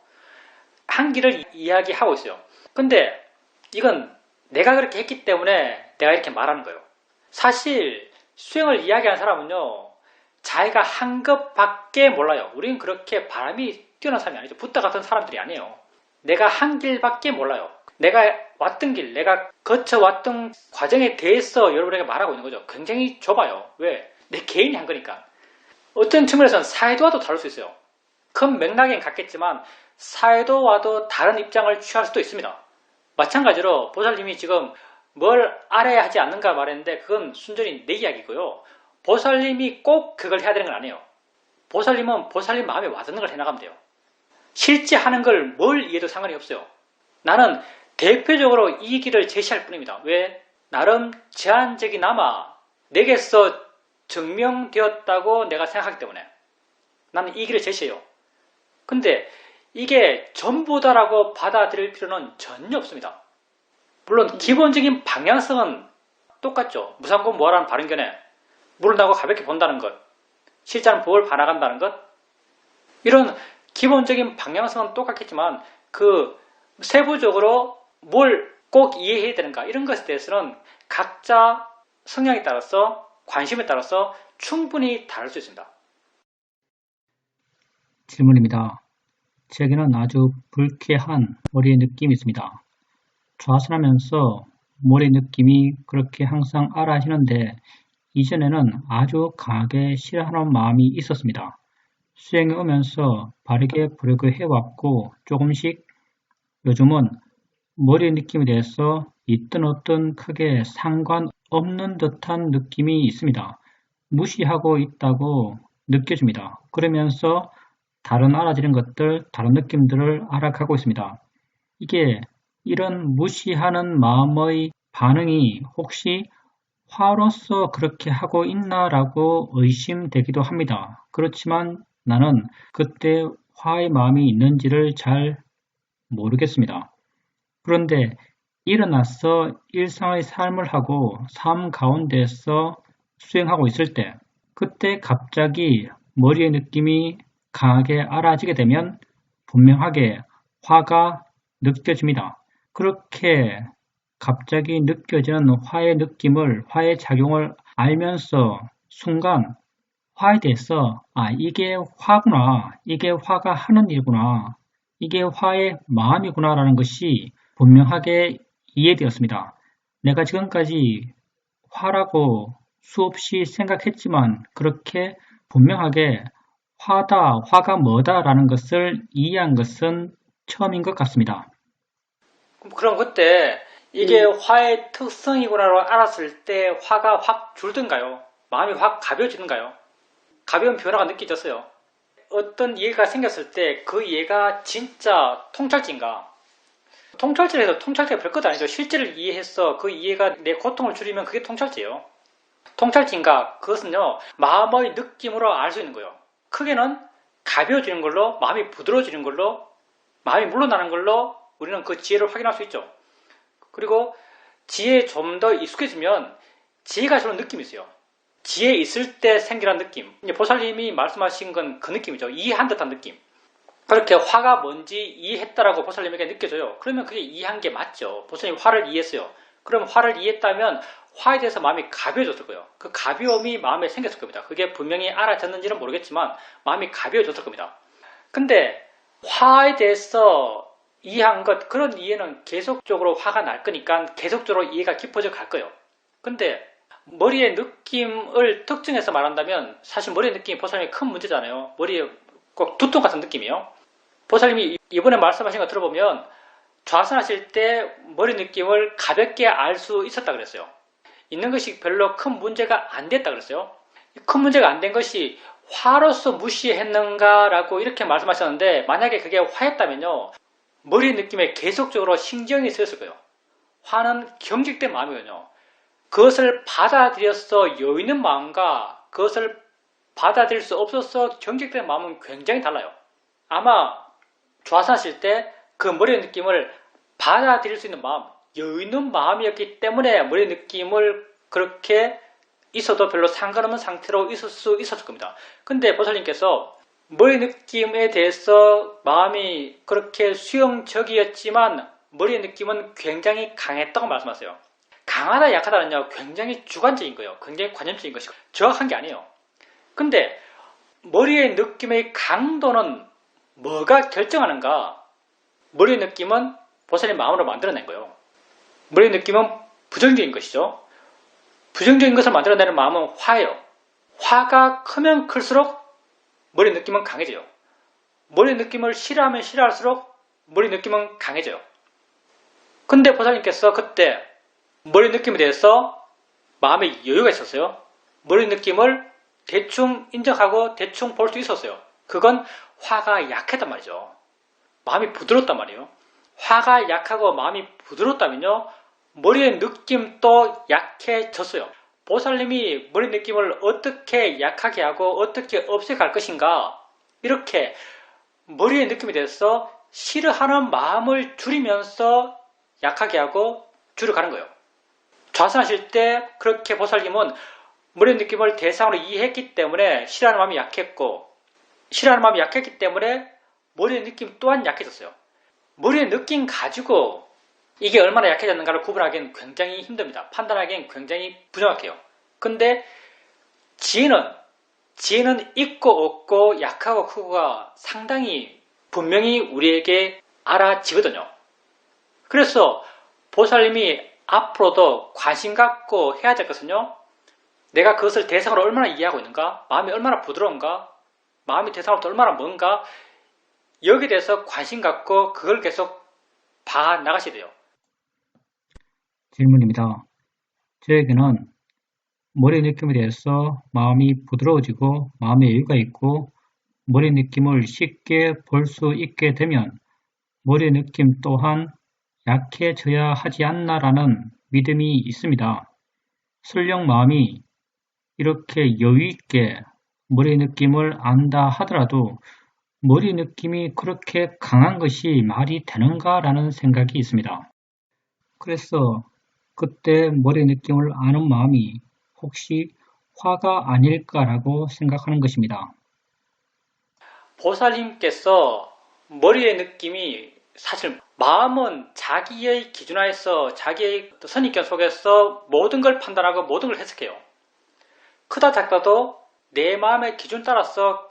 한 길을 이야기하고 있어요. 근데 이건 내가 그렇게 했기 때문에 내가 이렇게 말하는 거예요. 사실 수행을 이야기하는 사람은요, 자기가 한 것밖에 몰라요. 우리는 그렇게 바람이 뛰어난 사람이 아니죠. 붓다 같은 사람들이 아니에요. 내가 한 길밖에 몰라요. 내가 왔던 길, 내가 거쳐왔던 과정에 대해서 여러분에게 말하고 있는 거죠. 굉장히 좁아요. 왜? 내 개인이 한 거니까. 어떤 측면에서는 사회도와도 다를 수 있어요. 큰 맥락엔 같겠지만 사회도와도 다른 입장을 취할 수도 있습니다. 마찬가지로 보살님이 지금 뭘 알아야 하지 않는가 말했는데 그건 순전히 내 이야기고요. 보살님이 꼭 그걸 해야 되는 건 아니에요. 보살님은 보살님 마음에 와닿는 걸 해나가면 돼요. 실제 하는 걸 뭘 이해도 상관이 없어요. 나는 대표적으로 이 길을 제시할 뿐입니다. 왜? 나름 제한적이나마 내게서 증명되었다고 내가 생각하기 때문에 나는 이 길을 제시해요. 근데 이게 전부다라고 받아들일 필요는 전혀 없습니다. 물론 기본적인 방향성은 똑같죠. 무상공 뭐하라는 바른견에 물을 나고 가볍게 본다는 것, 실제는 법을 반항한다는 것, 이런 기본적인 방향성은 똑같겠지만 그 세부적으로 뭘 꼭 이해해야 되는가 이런 것에 대해서는 각자 성향에 따라서 관심에 따라서 충분히 다를 수 있습니다. 질문입니다. 제게는 아주 불쾌한 머리의 느낌이 있습니다. 좌선하면서 머리 느낌이 그렇게 항상 알아지는데 이전에는 아주 강하게 싫어하는 마음이 있었습니다. 수행에 오면서 바르게 보려고 해왔고 조금씩 요즘은 머리의 느낌에 대해서 있든 없든 크게 상관없는 듯한 느낌이 있습니다. 무시하고 있다고 느껴집니다. 그러면서 다른 알아지는 것들, 다른 느낌들을 알아가고 있습니다. 이게 이런 무시하는 마음의 반응이 혹시 화로서 그렇게 하고 있나라고 의심되기도 합니다. 그렇지만 나는 그때 화의 마음이 있는지를 잘 모르겠습니다. 그런데 일어나서 일상의 삶을 하고 삶 가운데서 수행하고 있을 때 그때 갑자기 머리의 느낌이 강하게 알아지게 되면 분명하게 화가 느껴집니다. 그렇게 갑자기 느껴지는 화의 느낌을, 화의 작용을 알면서 순간 화에 대해서 이게 화구나, 이게 화가 하는 일구나, 이게 화의 마음이구나 라는 것이 분명하게 이해되었습니다. 내가 지금까지 화라고 수없이 생각했지만 그렇게 분명하게 화다, 화가 뭐다 라는 것을 이해한 것은 처음인 것 같습니다. 그럼 그때 이게 화의 특성이구나로 알았을 때 화가 확 줄든가요? 마음이 확 가벼워지는가요? 가벼운 변화가 느껴졌어요. 어떤 이해가 생겼을 때 그 이해가 진짜 통찰지인가? 통찰지를 해서 통찰지가 별것 아니죠. 실제를 이해해서 그 이해가 내 고통을 줄이면 그게 통찰지예요. 통찰지인가? 그것은요, 마음의 느낌으로 알 수 있는 거예요. 크게는 가벼워지는 걸로, 마음이 부드러워지는 걸로, 마음이 물러나는 걸로 우리는 그 지혜를 확인할 수 있죠. 그리고 지혜에 좀 더 익숙해지면 지혜가 주는 느낌이 있어요. 지혜 있을 때 생기는 느낌. 이제 보살님이 말씀하신 건 그 느낌이죠. 이해한 듯한 느낌. 그렇게 화가 뭔지 이해했다라고 보살님에게 느껴져요. 그러면 그게 이해한 게 맞죠. 보살님이 화를 이해했어요. 그럼 화를 이해했다면 화에 대해서 마음이 가벼워졌을 거예요. 그 가벼움이 마음에 생겼을 겁니다. 그게 분명히 알아졌는지는 모르겠지만 마음이 가벼워졌을 겁니다. 근데 화에 대해서 이해한 것, 그런 이해는 계속적으로 화가 날 거니까 계속적으로 이해가 깊어져 갈 거예요. 근데 머리의 느낌을 특정해서 말한다면 사실 머리의 느낌이 보살님이 큰 문제잖아요. 머리에 꼭 두통 같은 느낌이에요. 보살님이 이번에 말씀하신 거 들어보면 좌선하실 때 머리 느낌을 가볍게 알 수 있었다 그랬어요. 있는 것이 별로 큰 문제가 안 됐다 그랬어요. 큰 문제가 안 된 것이 화로서 무시했는가라고 이렇게 말씀하셨는데, 만약에 그게 화였다면요, 머리 느낌에 계속적으로 신경이 쓰였을 거예요. 화는 경직된 마음이거든요. 그것을 받아들여서 여유 있는 마음과 그것을 받아들일 수 없어서 경직된 마음은 굉장히 달라요. 아마 좌선하실 때 그 머리의 느낌을 받아들일 수 있는 마음, 여유 있는 마음이었기 때문에 머리의 느낌을 그렇게 있어도 별로 상관없는 상태로 있을 수 있었을 겁니다. 근데 보살님께서 머리 느낌에 대해서 마음이 그렇게 수용적이었지만 머리의 느낌은 굉장히 강했다고 말씀하세요. 강하다 약하다는요, 굉장히 주관적인 거예요. 굉장히 관념적인 것이고 정확한 게 아니에요. 근데 머리의 느낌의 강도는 뭐가 결정하는가? 머리의 느낌은 보살님 마음으로 만들어낸 거예요. 머리의 느낌은 부정적인 것이죠. 부정적인 것을 만들어내는 마음은 화예요. 화가 크면 클수록 머리의 느낌은 강해져요. 머리의 느낌을 싫어하면 싫어할수록 머리의 느낌은 강해져요. 근데 보살님께서 그때 머리 느낌에 대해서 마음에 여유가 있었어요. 머리 느낌을 대충 인정하고 대충 볼 수 있었어요. 그건 화가 약했단 말이죠. 마음이 부드럽단 말이에요. 화가 약하고 마음이 부드럽다면요, 머리의 느낌도 약해졌어요. 보살님이 머리 느낌을 어떻게 약하게 하고 어떻게 없애갈 것인가, 이렇게 머리의 느낌에 대해서 싫어하는 마음을 줄이면서 약하게 하고 줄여가는 거예요. 좌선하실 때 그렇게 보살님은 머리의 느낌을 대상으로 이해했기 때문에 싫어하는 마음이 약했고, 싫어하는 마음이 약했기 때문에 머리의 느낌 또한 약해졌어요. 머리의 느낌 가지고 이게 얼마나 약해졌는가를 구분하기는 굉장히 힘듭니다. 판단하기엔 굉장히 부정확해요. 근데 지혜는 있고 없고 약하고 크고가 상당히 분명히 우리에게 알아지거든요. 그래서 보살님이 앞으로도 관심 갖고 해야 될 것은요, 내가 그것을 대상으로 얼마나 이해하고 있는가, 마음이 얼마나 부드러운가, 마음이 대상으로부터 얼마나 먼가, 여기에 대해서 관심 갖고 그걸 계속 봐 나가셔야 돼요. 질문입니다. 저에게는 머리 느낌에 대해서 마음이 부드러워지고 마음에 여유가 있고 머리 느낌을 쉽게 볼 수 있게 되면 머리 느낌 또한 약해져야 하지 않나라는 믿음이 있습니다. 설령 마음이 이렇게 여유 있게 머리 느낌을 안다 하더라도 머리 느낌이 그렇게 강한 것이 말이 되는가라는 생각이 있습니다. 그래서 그때 머리 느낌을 아는 마음이 혹시 화가 아닐까라고 생각하는 것입니다. 보살님께서 머리의 느낌이 사실 마음은 자기의 기준하에서 자기의 선입견 속에서 모든 걸 판단하고 모든 걸 해석해요. 크다 작다도 내 마음의 기준 따라서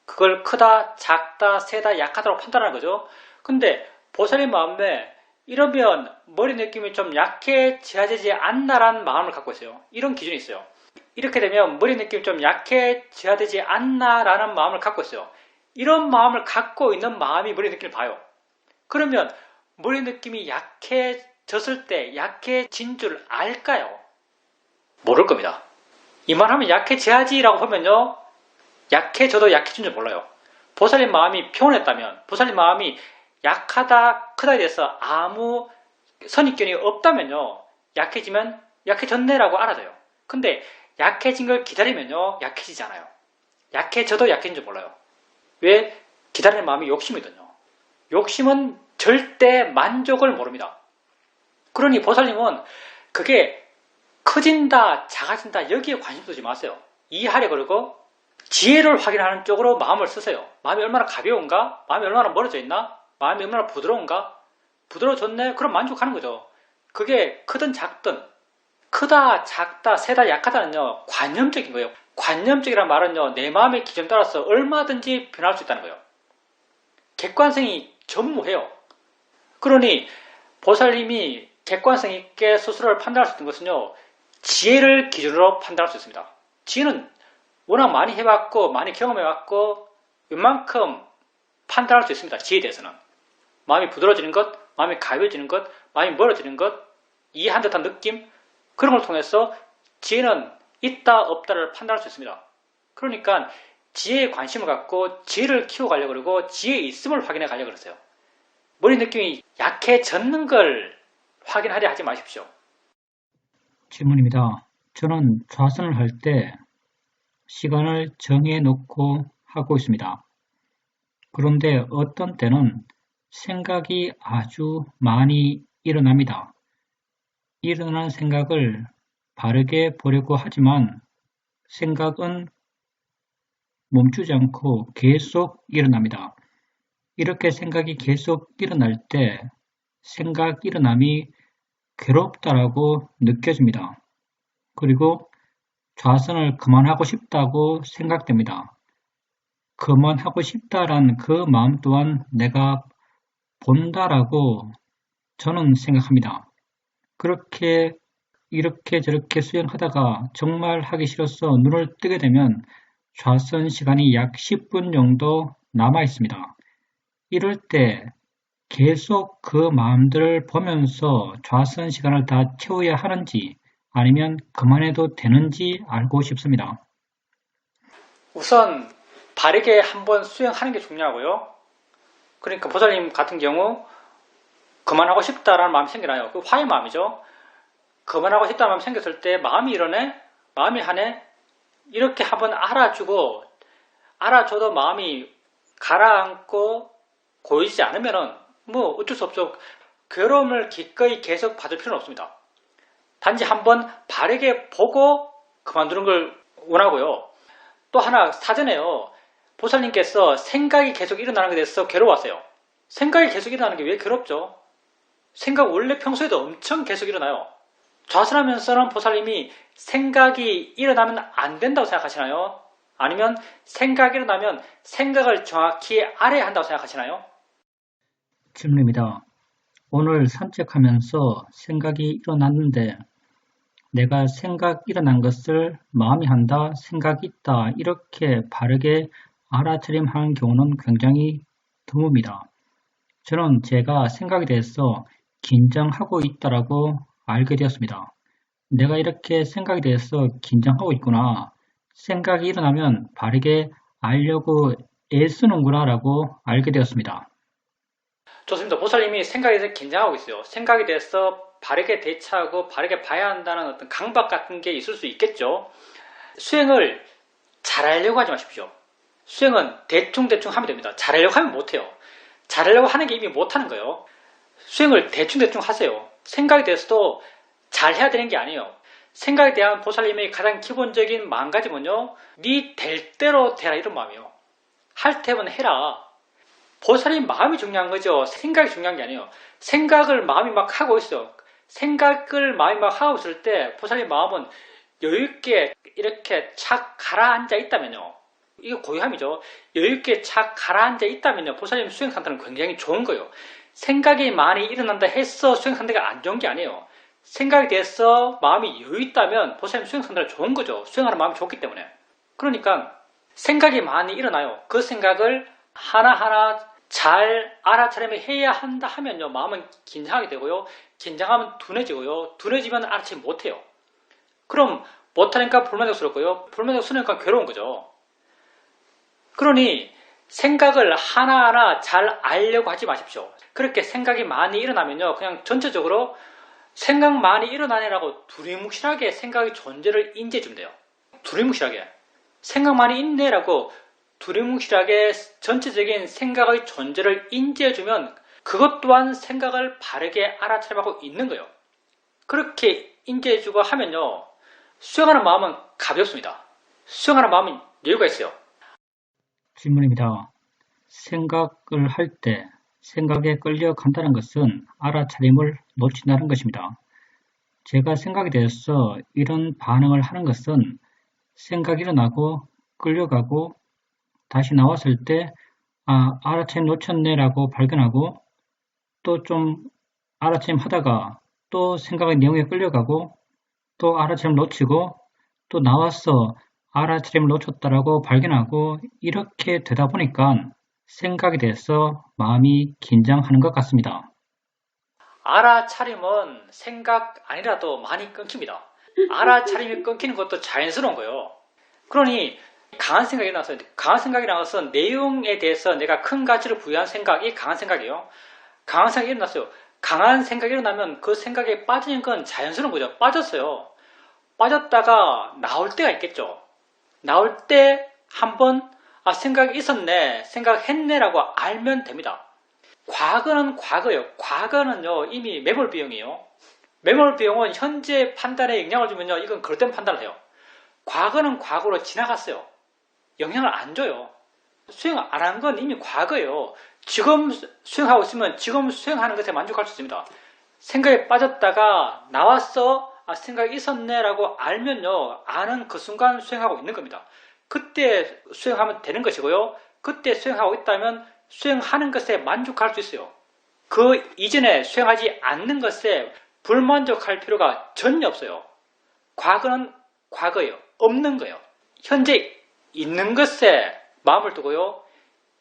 그걸 크다 작다 세다 약하다고 판단하는 거죠. 근데 보살님 마음에 이러면 머리 느낌이 좀 약해져야되지 않나라는 마음을 갖고 있어요. 이런 기준이 있어요. 이렇게 되면 머리 느낌이 좀 약해져야 되지 않나라는 마음을 갖고 있어요. 이런 마음을 갖고 있는 마음이 머리 느낌을 봐요. 그러면 머리 느낌이 약해졌을 때 약해진 줄 알까요? 모를 겁니다. 이만하면 약해져야지라고 하면요, 약해져도 약해진 줄 몰라요. 보살님 마음이 평온했다면, 보살님 마음이 약하다 크다에 대해서 아무 선입견이 없다면요, 약해지면 약해졌네라고 알아줘요. 근데 약해진 걸 기다리면요, 약해지지 않아요. 약해져도 약해진 줄 몰라요. 왜? 기다리는 마음이 욕심이거든요. 욕심은 절대 만족을 모릅니다. 그러니 보살님은 그게 커진다 작아진다 여기에 관심 두지 마세요. 이해하려 그러고 지혜를 확인하는 쪽으로 마음을 쓰세요. 마음이 얼마나 가벼운가? 마음이 얼마나 멀어져 있나? 마음이 얼마나 부드러운가? 부드러워졌네? 그럼 만족하는 거죠. 그게 크든 작든, 크다 작다 세다 약하다는요, 관념적인 거예요. 관념적이란 말은요, 내 마음의 기준 따라서 얼마든지 변할 수 있다는 거예요. 객관성이 전무해요. 그러니 보살님이 객관성 있게 스스로를 판단할 수 있는 것은요, 지혜를 기준으로 판단할 수 있습니다. 지혜는 워낙 많이 해봤고 많이 경험해봤고 웬만큼 판단할 수 있습니다. 지혜에 대해서는. 마음이 부드러워지는 것, 마음이 가벼워지는 것, 마음이 멀어지는 것, 이해한 듯한 느낌, 그런 걸 통해서 지혜는 있다 없다를 판단할 수 있습니다. 그러니까 지혜에 관심을 갖고 지혜를 키워가려고 그러고 지혜에 있음을 확인해 가려고 그러세요. 머리 느낌이 약해졌는 걸 확인하려 하지 마십시오. 질문입니다. 저는 좌선을 할 때 시간을 정해놓고 하고 있습니다. 그런데 어떤 때는 생각이 아주 많이 일어납니다. 일어난 생각을 바르게 보려고 하지만 생각은 멈추지 않고 계속 일어납니다. 이렇게 생각이 계속 일어날 때 생각 일어남이 괴롭다라고 느껴집니다. 그리고 좌선을 그만하고 싶다고 생각됩니다. 그만하고 싶다란 그 마음 또한 내가 본다라고 저는 생각합니다. 그렇게 이렇게 저렇게 수행하다가 정말 하기 싫어서 눈을 뜨게 되면 좌선 시간이 약 10분 정도 남아 있습니다. 이럴 때 계속 그 마음들을 보면서 좌선 시간을 다 채워야 하는지 아니면 그만해도 되는지 알고 싶습니다. 우선 바르게 한번 수행하는 게 중요하고요. 그러니까 보살님 같은 경우 그만하고 싶다라는 마음이 생겨나요. 그 화의 마음이죠. 그만하고 싶다는 마음이 생겼을 때 마음이 이러네? 마음이 하네? 이렇게 한번 알아주고 알아줘도 마음이 가라앉고 고이지 않으면은 뭐 어쩔 수 없죠. 괴로움을 기꺼이 계속 받을 필요는 없습니다. 단지 한번 바르게 보고 그만두는 걸 원하고요. 또 하나 사전에요. 보살님께서 생각이 계속 일어나는 것에 대해서 괴로워하세요. 생각이 계속 일어나는 게 왜 괴롭죠? 생각 원래 평소에도 엄청 계속 일어나요. 좌선하면서는 보살님이 생각이 일어나면 안 된다고 생각하시나요? 아니면 생각이 일어나면 생각을 정확히 알아야 한다고 생각하시나요? 질문입니다. 오늘 산책하면서 생각이 일어났는데 내가 생각 일어난 것을 마음이 한다, 생각이 있다 이렇게 바르게 알아차림하는 경우는 굉장히 드뭅니다. 저는 제가 생각에 대해서 긴장하고 있다라고 알게 되었습니다. 내가 이렇게 생각에 대해서 긴장하고 있구나. 생각이 일어나면 바르게 알려고 애쓰는구나 라고 알게 되었습니다. 좋습니다. 보살님이 생각에 대해서 긴장하고 있어요. 생각에 대해서 바르게 대처하고 바르게 봐야 한다는 어떤 강박 같은 게 있을 수 있겠죠. 수행을 잘하려고 하지 마십시오. 수행은 대충대충 하면 됩니다. 잘하려고 하면 못해요. 잘하려고 하는 게 이미 못하는 거예요. 수행을 대충대충 하세요. 생각에 대해서도 잘해야 되는 게 아니에요. 생각에 대한 보살님의 가장 기본적인 마음가짐은요, 네 될 대로 되라 이런 마음이에요. 할 테면 해라. 보살이 마음이 중요한 거죠. 생각이 중요한 게 아니에요. 생각을 마음이 막 하고 있어요. 생각을 마음이 막 하고 있을 때 보살이 마음은 여유있게 이렇게 착 가라앉아 있다면요. 이거 고요함이죠. 여유있게 착 가라앉아 있다면요. 보살님 수행 상태는 굉장히 좋은 거예요. 생각이 많이 일어난다 해서 수행 상태가 안 좋은 게 아니에요. 생각에 대해서 마음이 여유있다면 보살님 수행 상태는 좋은 거죠. 수행하는 마음이 좋기 때문에. 그러니까 생각이 많이 일어나요. 그 생각을 하나하나 잘 알아차림을 해야 한다 하면요. 마음은 긴장하게 되고요. 긴장하면 둔해지고요. 둔해지면 알아차림 못해요. 그럼 못하니까 불만족스럽고요. 불만족스러우니까 괴로운 거죠. 그러니 생각을 하나하나 잘 알려고 하지 마십시오. 그렇게 생각이 많이 일어나면요. 그냥 전체적으로 생각 많이 일어나네라고 두리뭉실하게 생각의 존재를 인지해주면 돼요. 두리뭉실하게. 생각 많이 있네라고 두리뭉실하게 전체적인 생각의 존재를 인지해주면 그것 또한 생각을 바르게 알아차림하고 있는 거예요. 그렇게 인지해주고 하면요. 수행하는 마음은 가볍습니다. 수행하는 마음은 여유가 있어요. 질문입니다. 생각을 할 때 생각에 끌려간다는 것은 알아차림을 놓친다는 것입니다. 제가 생각에 대해서 이런 반응을 하는 것은 생각이 일어나고 끌려가고 다시 나왔을 때 알아차림 놓쳤네라고 발견하고 또 좀 알아차림 하다가 또 생각의 내용에 끌려가고 또 알아차림 놓치고 또 나와서 알아차림을 놓쳤다라고 발견하고 이렇게 되다 보니까 생각에 대해서 마음이 긴장하는 것 같습니다. 알아차림은 생각 아니라도 많이 끊깁니다. 알아차림이 끊기는 것도 자연스러운 거예요. 그러니 강한 생각이 나서 강한 생각이라는 것은 내용에 대해서 내가 큰 가치를 부여한 생각이 강한 생각이에요. 강한 생각이 일어났어요. 강한 생각이 일어나면 그 생각에 빠지는 건 자연스러운 거죠. 빠졌어요. 빠졌다가 나올 때가 있겠죠. 나올 때 한번 생각이 있었네, 생각했네라고 알면 됩니다. 과거는 과거예요. 과거는요 이미 매몰 비용이에요. 매몰 비용은 현재 판단에 영향을 주면요 이건 그릇된 판단을 해요. 과거는 과거로 지나갔어요. 영향을 안 줘요. 수행 안 한 건 이미 과거예요. 지금 수행하고 있으면 지금 수행하는 것에 만족할 수 있습니다. 생각에 빠졌다가 나왔어 생각이 있었네라고 알면요 아는 그 순간 수행하고 있는 겁니다. 그때 수행하면 되는 것이고요. 그때 수행하고 있다면 수행하는 것에 만족할 수 있어요. 그 이전에 수행하지 않는 것에 불만족할 필요가 전혀 없어요. 과거는 과거예요. 없는 거예요. 현재 있는 것에 마음을 두고요.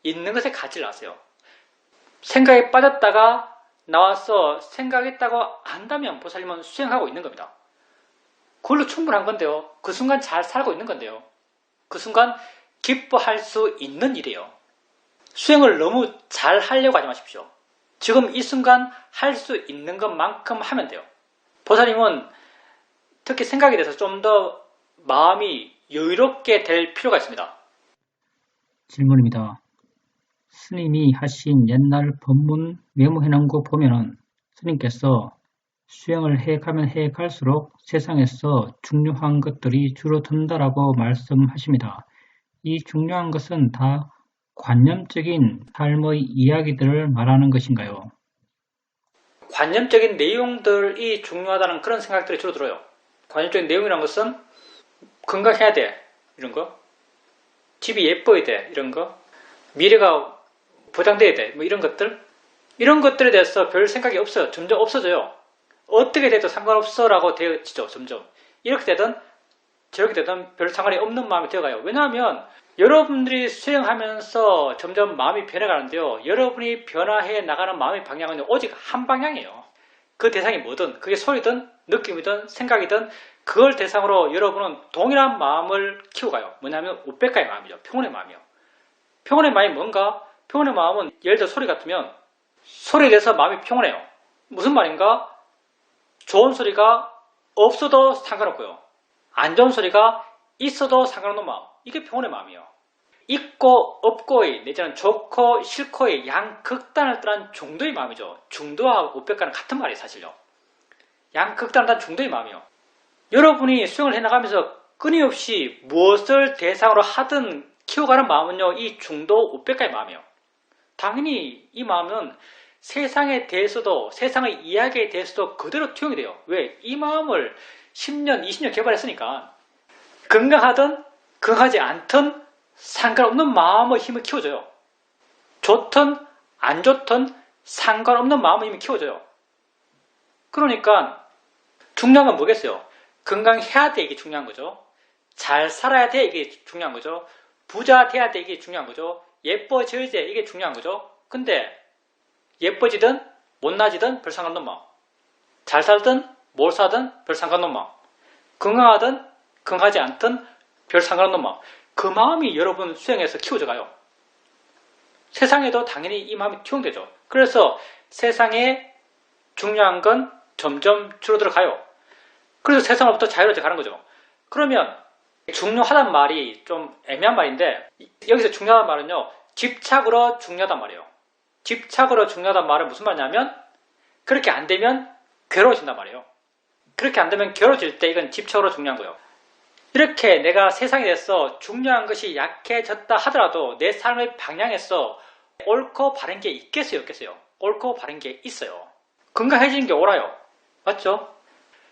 있는 것에 가치를 아세요. 생각에 빠졌다가 나와서 생각했다고 안다면 보살님은 수행하고 있는 겁니다. 그걸로 충분한 건데요. 그 순간 잘 살고 있는 건데요. 그 순간 기뻐할 수 있는 일이에요. 수행을 너무 잘 하려고 하지 마십시오. 지금 이 순간 할 수 있는 것만큼 하면 돼요. 보살님은 특히 생각에 대해서 좀 더 마음이 여유롭게 될 필요가 있습니다. 질문입니다. 스님이 하신 옛날 법문 메모해놓은 거 보면은 스님께서 수행을 해가면 해갈수록 세상에서 중요한 것들이 줄어든다라고 말씀하십니다. 이 중요한 것은 다 관념적인 삶의 이야기들을 말하는 것인가요? 관념적인 내용들이 중요하다는 그런 생각들이 주로 들어요. 관념적인 내용이란 것은 건강해야 돼 이런 거, 집이 예뻐야 돼 이런 거, 미래가 보장돼야 돼 뭐 이런 것들, 이런 것들에 대해서 별 생각이 없어요. 점점 없어져요. 어떻게 돼도 상관없어라고 되어지죠. 점점 이렇게 되든 저렇게 되든 별 상관이 없는 마음이 되어가요. 왜냐하면 여러분들이 수행하면서 점점 마음이 변해가는데요. 여러분이 변화해 나가는 마음의 방향은 오직 한 방향이에요. 그 대상이 뭐든 그게 소리든 느낌이든 생각이든 그걸 대상으로 여러분은 동일한 마음을 키워가요. 뭐냐면 우백가의 마음이죠. 평온의 마음이요. 평온의 마음이 뭔가? 평온의 마음은 예를 들어 소리 같으면 소리에 대해서 마음이 평온해요. 무슨 말인가? 좋은 소리가 없어도 상관없고요. 안 좋은 소리가 있어도 상관없는 마음. 이게 평온의 마음이에요. 있고 없고의 내지는 좋고 싫고의 양극단을 떠난 중도의 마음이죠. 중도와 우백가는 같은 말이에요. 사실요. 양극단을 떠난 중도의 마음이요. 여러분이 수행을 해나가면서 끊임없이 무엇을 대상으로 하든 키워가는 마음은요. 이 중도 우백가의 마음이에요. 당연히 이 마음은 세상에 대해서도, 세상의 이야기에 대해서도 그대로 투영이 돼요. 왜? 이 마음을 10년, 20년 개발했으니까. 건강하든 건강하지 않든 상관없는 마음의 힘을 키워줘요. 좋든 안 좋든 상관없는 마음의 힘을 키워줘요. 그러니까 중요한 건 뭐겠어요? 건강해야 돼, 이게 중요한 거죠. 잘 살아야 돼, 이게 중요한 거죠. 부자 돼야 돼, 이게 중요한 거죠. 예뻐져야 돼, 이게 중요한 거죠. 근데 예뻐지든 못나지든 별 상관없는 마음, 잘 살든 못 살든 별 상관없는 마음, 건강하든 건강하지 않든 별 상관없는 마음, 그 마음이 여러분 수행해서 키워져가요. 세상에도 당연히 이 마음이 투영되죠. 그래서 세상에 중요한 건 점점 줄어들어 가요. 그래서 세상으로부터 자유로워져 가는 거죠. 그러면 중요하단 말이 좀 애매한 말인데, 여기서 중요하단 말은요, 집착으로 중요하단 말이에요. 집착으로 중요하단 말은 무슨 말이냐면, 그렇게 안 되면 괴로워진단 말이에요. 그렇게 안 되면 괴로워질 때 이건 집착으로 중요한 거예요. 이렇게 내가 세상에 대해서 중요한 것이 약해졌다 하더라도 내 삶의 방향에서 옳고 바른 게 있겠어요, 없겠어요? 옳고 바른 게 있어요. 건강해지는 게 옳아요. 맞죠?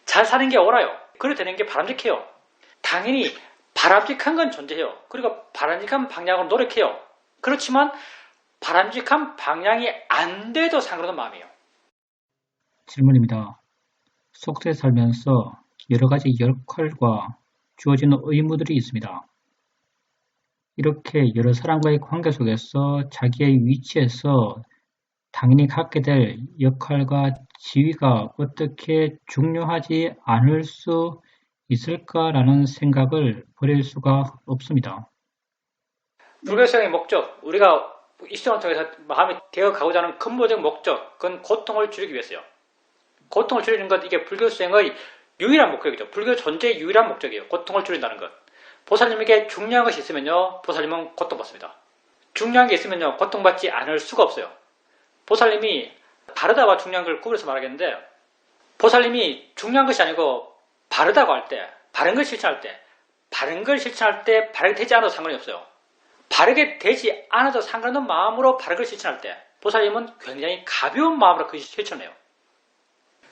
잘 사는 게 옳아요. 그래 되는 게 바람직해요. 당연히 바람직한 건 존재해요. 그리고 바람직한 방향으로 노력해요. 그렇지만 바람직한 방향이 안 돼도 상관없는 마음이에요. 질문입니다. 속세 살면서 여러 가지 역할과 주어지는 의무들이 있습니다. 이렇게 여러 사람과의 관계 속에서 자기의 위치에서 당연히 갖게 될 역할과 지위가 어떻게 중요하지 않을 수 있을까라는 생각을 버릴 수가 없습니다. 불교수행의 목적, 우리가 이 시점을 통해서 마음이 되어가고자 하는 근본적 목적, 그건 고통을 줄이기 위해서요. 고통을 줄이는 것, 이게 불교수행의 유일한 목적이죠. 불교 존재의 유일한 목적이에요. 고통을 줄인다는 것. 보살님에게 중요한 것이 있으면요, 보살님은 고통받습니다. 중요한 게 있으면요, 고통받지 않을 수가 없어요. 보살님이 바르다와 중요한 걸 구분해서 말하겠는데, 보살님이 중요한 것이 아니고 바르다고 할 때, 바른 걸 실천할 때, 바른 걸 실천할 때 바르게 되지 않아도 상관이 없어요. 바르게 되지 않아도 상관없는 마음으로 바른 걸 실천할 때, 보살님은 굉장히 가벼운 마음으로 그 실천해요.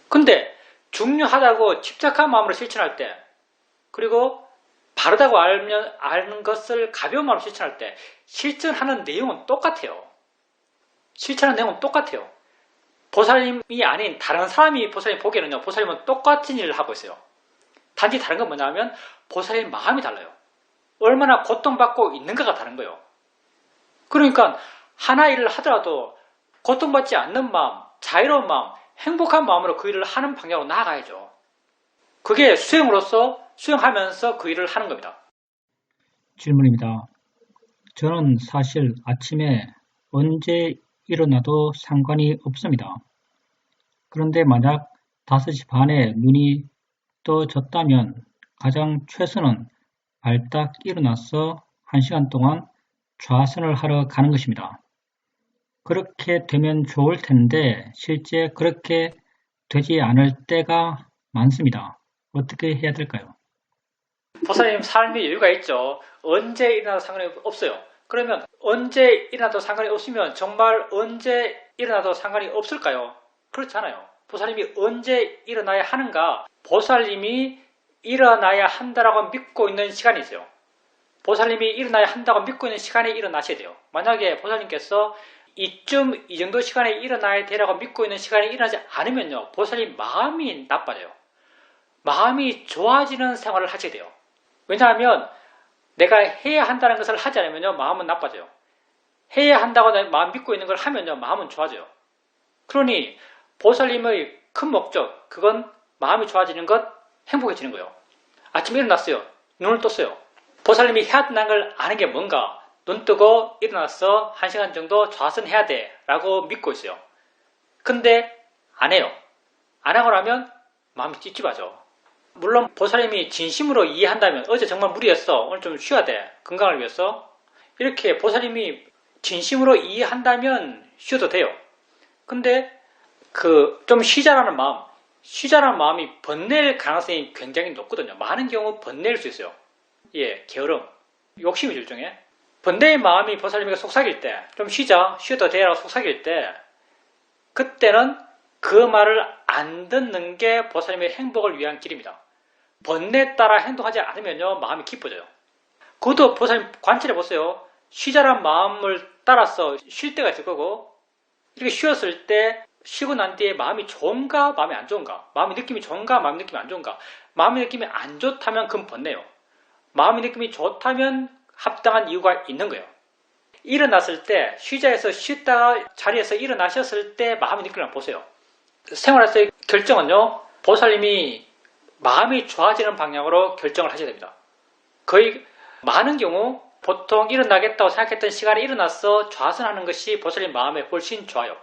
근데 중요하다고 집착한 마음으로 실천할 때, 그리고 바르다고 아는 것을 가벼운 마음으로 실천할 때 실천하는 내용은 똑같아요. 실천하는 내용은 똑같아요. 보살님이 아닌 다른 사람이 보살님 보기에는요, 보살님은 똑같은 일을 하고 있어요. 단지 다른 건 뭐냐면 보살님 마음이 달라요. 얼마나 고통받고 있는가가 다른 거예요. 그러니까 하나 일을 하더라도 고통받지 않는 마음, 자유로운 마음, 행복한 마음으로 그 일을 하는 방향으로 나아가야죠. 그게 수행으로서 수행하면서 그 일을 하는 겁니다. 질문입니다. 저는 사실 아침에 언제 일어나도 상관이 없습니다. 그런데 만약 5시 반에 눈이 떠졌다면 가장 최선은 발딱 일어나서 1시간 동안 좌선을 하러 가는 것입니다. 그렇게 되면 좋을 텐데 실제 그렇게 되지 않을 때가 많습니다. 어떻게 해야 될까요? 보살님 삶에 여유가 있죠. 언제 일어나도 상관이 없어요. 그러면 언제 일어나도 상관이 없으면 정말 언제 일어나도 상관이 없을까요? 그렇지 않아요. 보살님이 언제 일어나야 하는가? 보살님이 일어나야 한다라고 믿고 있는 시간이 있어요. 보살님이 일어나야 한다고 믿고 있는 시간에 일어나셔야 돼요. 만약에 보살님께서 이 정도 시간에 일어나야 되라고 믿고 있는 시간에 일어나지 않으면요, 보살님 마음이 나빠져요. 마음이 좋아지는 생활을 하셔야 돼요. 왜냐하면 내가 해야 한다는 것을 하지 않으면요, 마음은 나빠져요. 해야 한다고 마음 믿고 있는 걸 하면요, 마음은 좋아져요. 그러니 보살님의 큰 목적, 그건 마음이 좋아지는 것, 행복해지는 거예요. 아침에 일어났어요. 눈을 떴어요. 보살님이 해야 한다는 걸 아는 게 뭔가? 눈 뜨고 일어나서 1시간 정도 좌선해야 돼 라고 믿고 있어요. 근데 안 해요. 안 하고 나면 마음이 찝찝하죠. 물론 보살님이 진심으로 이해한다면, 어제 정말 무리했어, 오늘 좀 쉬어야 돼, 건강을 위해서, 이렇게 보살님이 진심으로 이해한다면 쉬어도 돼요. 근데 좀 쉬자라는 마음이 번낼 가능성이 굉장히 높거든요. 많은 경우 번낼 수 있어요. 예, 게으름, 욕심이죠, 일종의. 번뇌의 마음이 보살님에게 속삭일 때, 좀 쉬어도 돼라고 속삭일 때, 그때는 그 말을 안 듣는 게 보살님의 행복을 위한 길입니다. 번뇌에 따라 행동하지 않으면요, 마음이 기뻐져요. 그것도 보살님 관찰해 보세요. 쉬자란 마음을 따라서 쉴 때가 있을 거고, 이렇게 쉬었을 때, 쉬고 난 뒤에 마음이 좋은가, 마음이 안 좋은가, 마음의 느낌이 좋은가, 마음의 느낌이 안 좋은가, 마음의 느낌이 안 좋다면 그건 번뇌예요. 마음의 느낌이 좋다면 합당한 이유가 있는 거예요. 일어났을 때, 쉬자에서 쉬다가 자리에서 일어나셨을 때 마음의 느낌을 보세요. 생활에서의 결정은요, 보살님이 마음이 좋아지는 방향으로 결정을 하셔야 됩니다. 거의 많은 경우 보통 일어나겠다고 생각했던 시간에 일어나서 좌선하는 것이 보살님 마음에 훨씬 좋아요.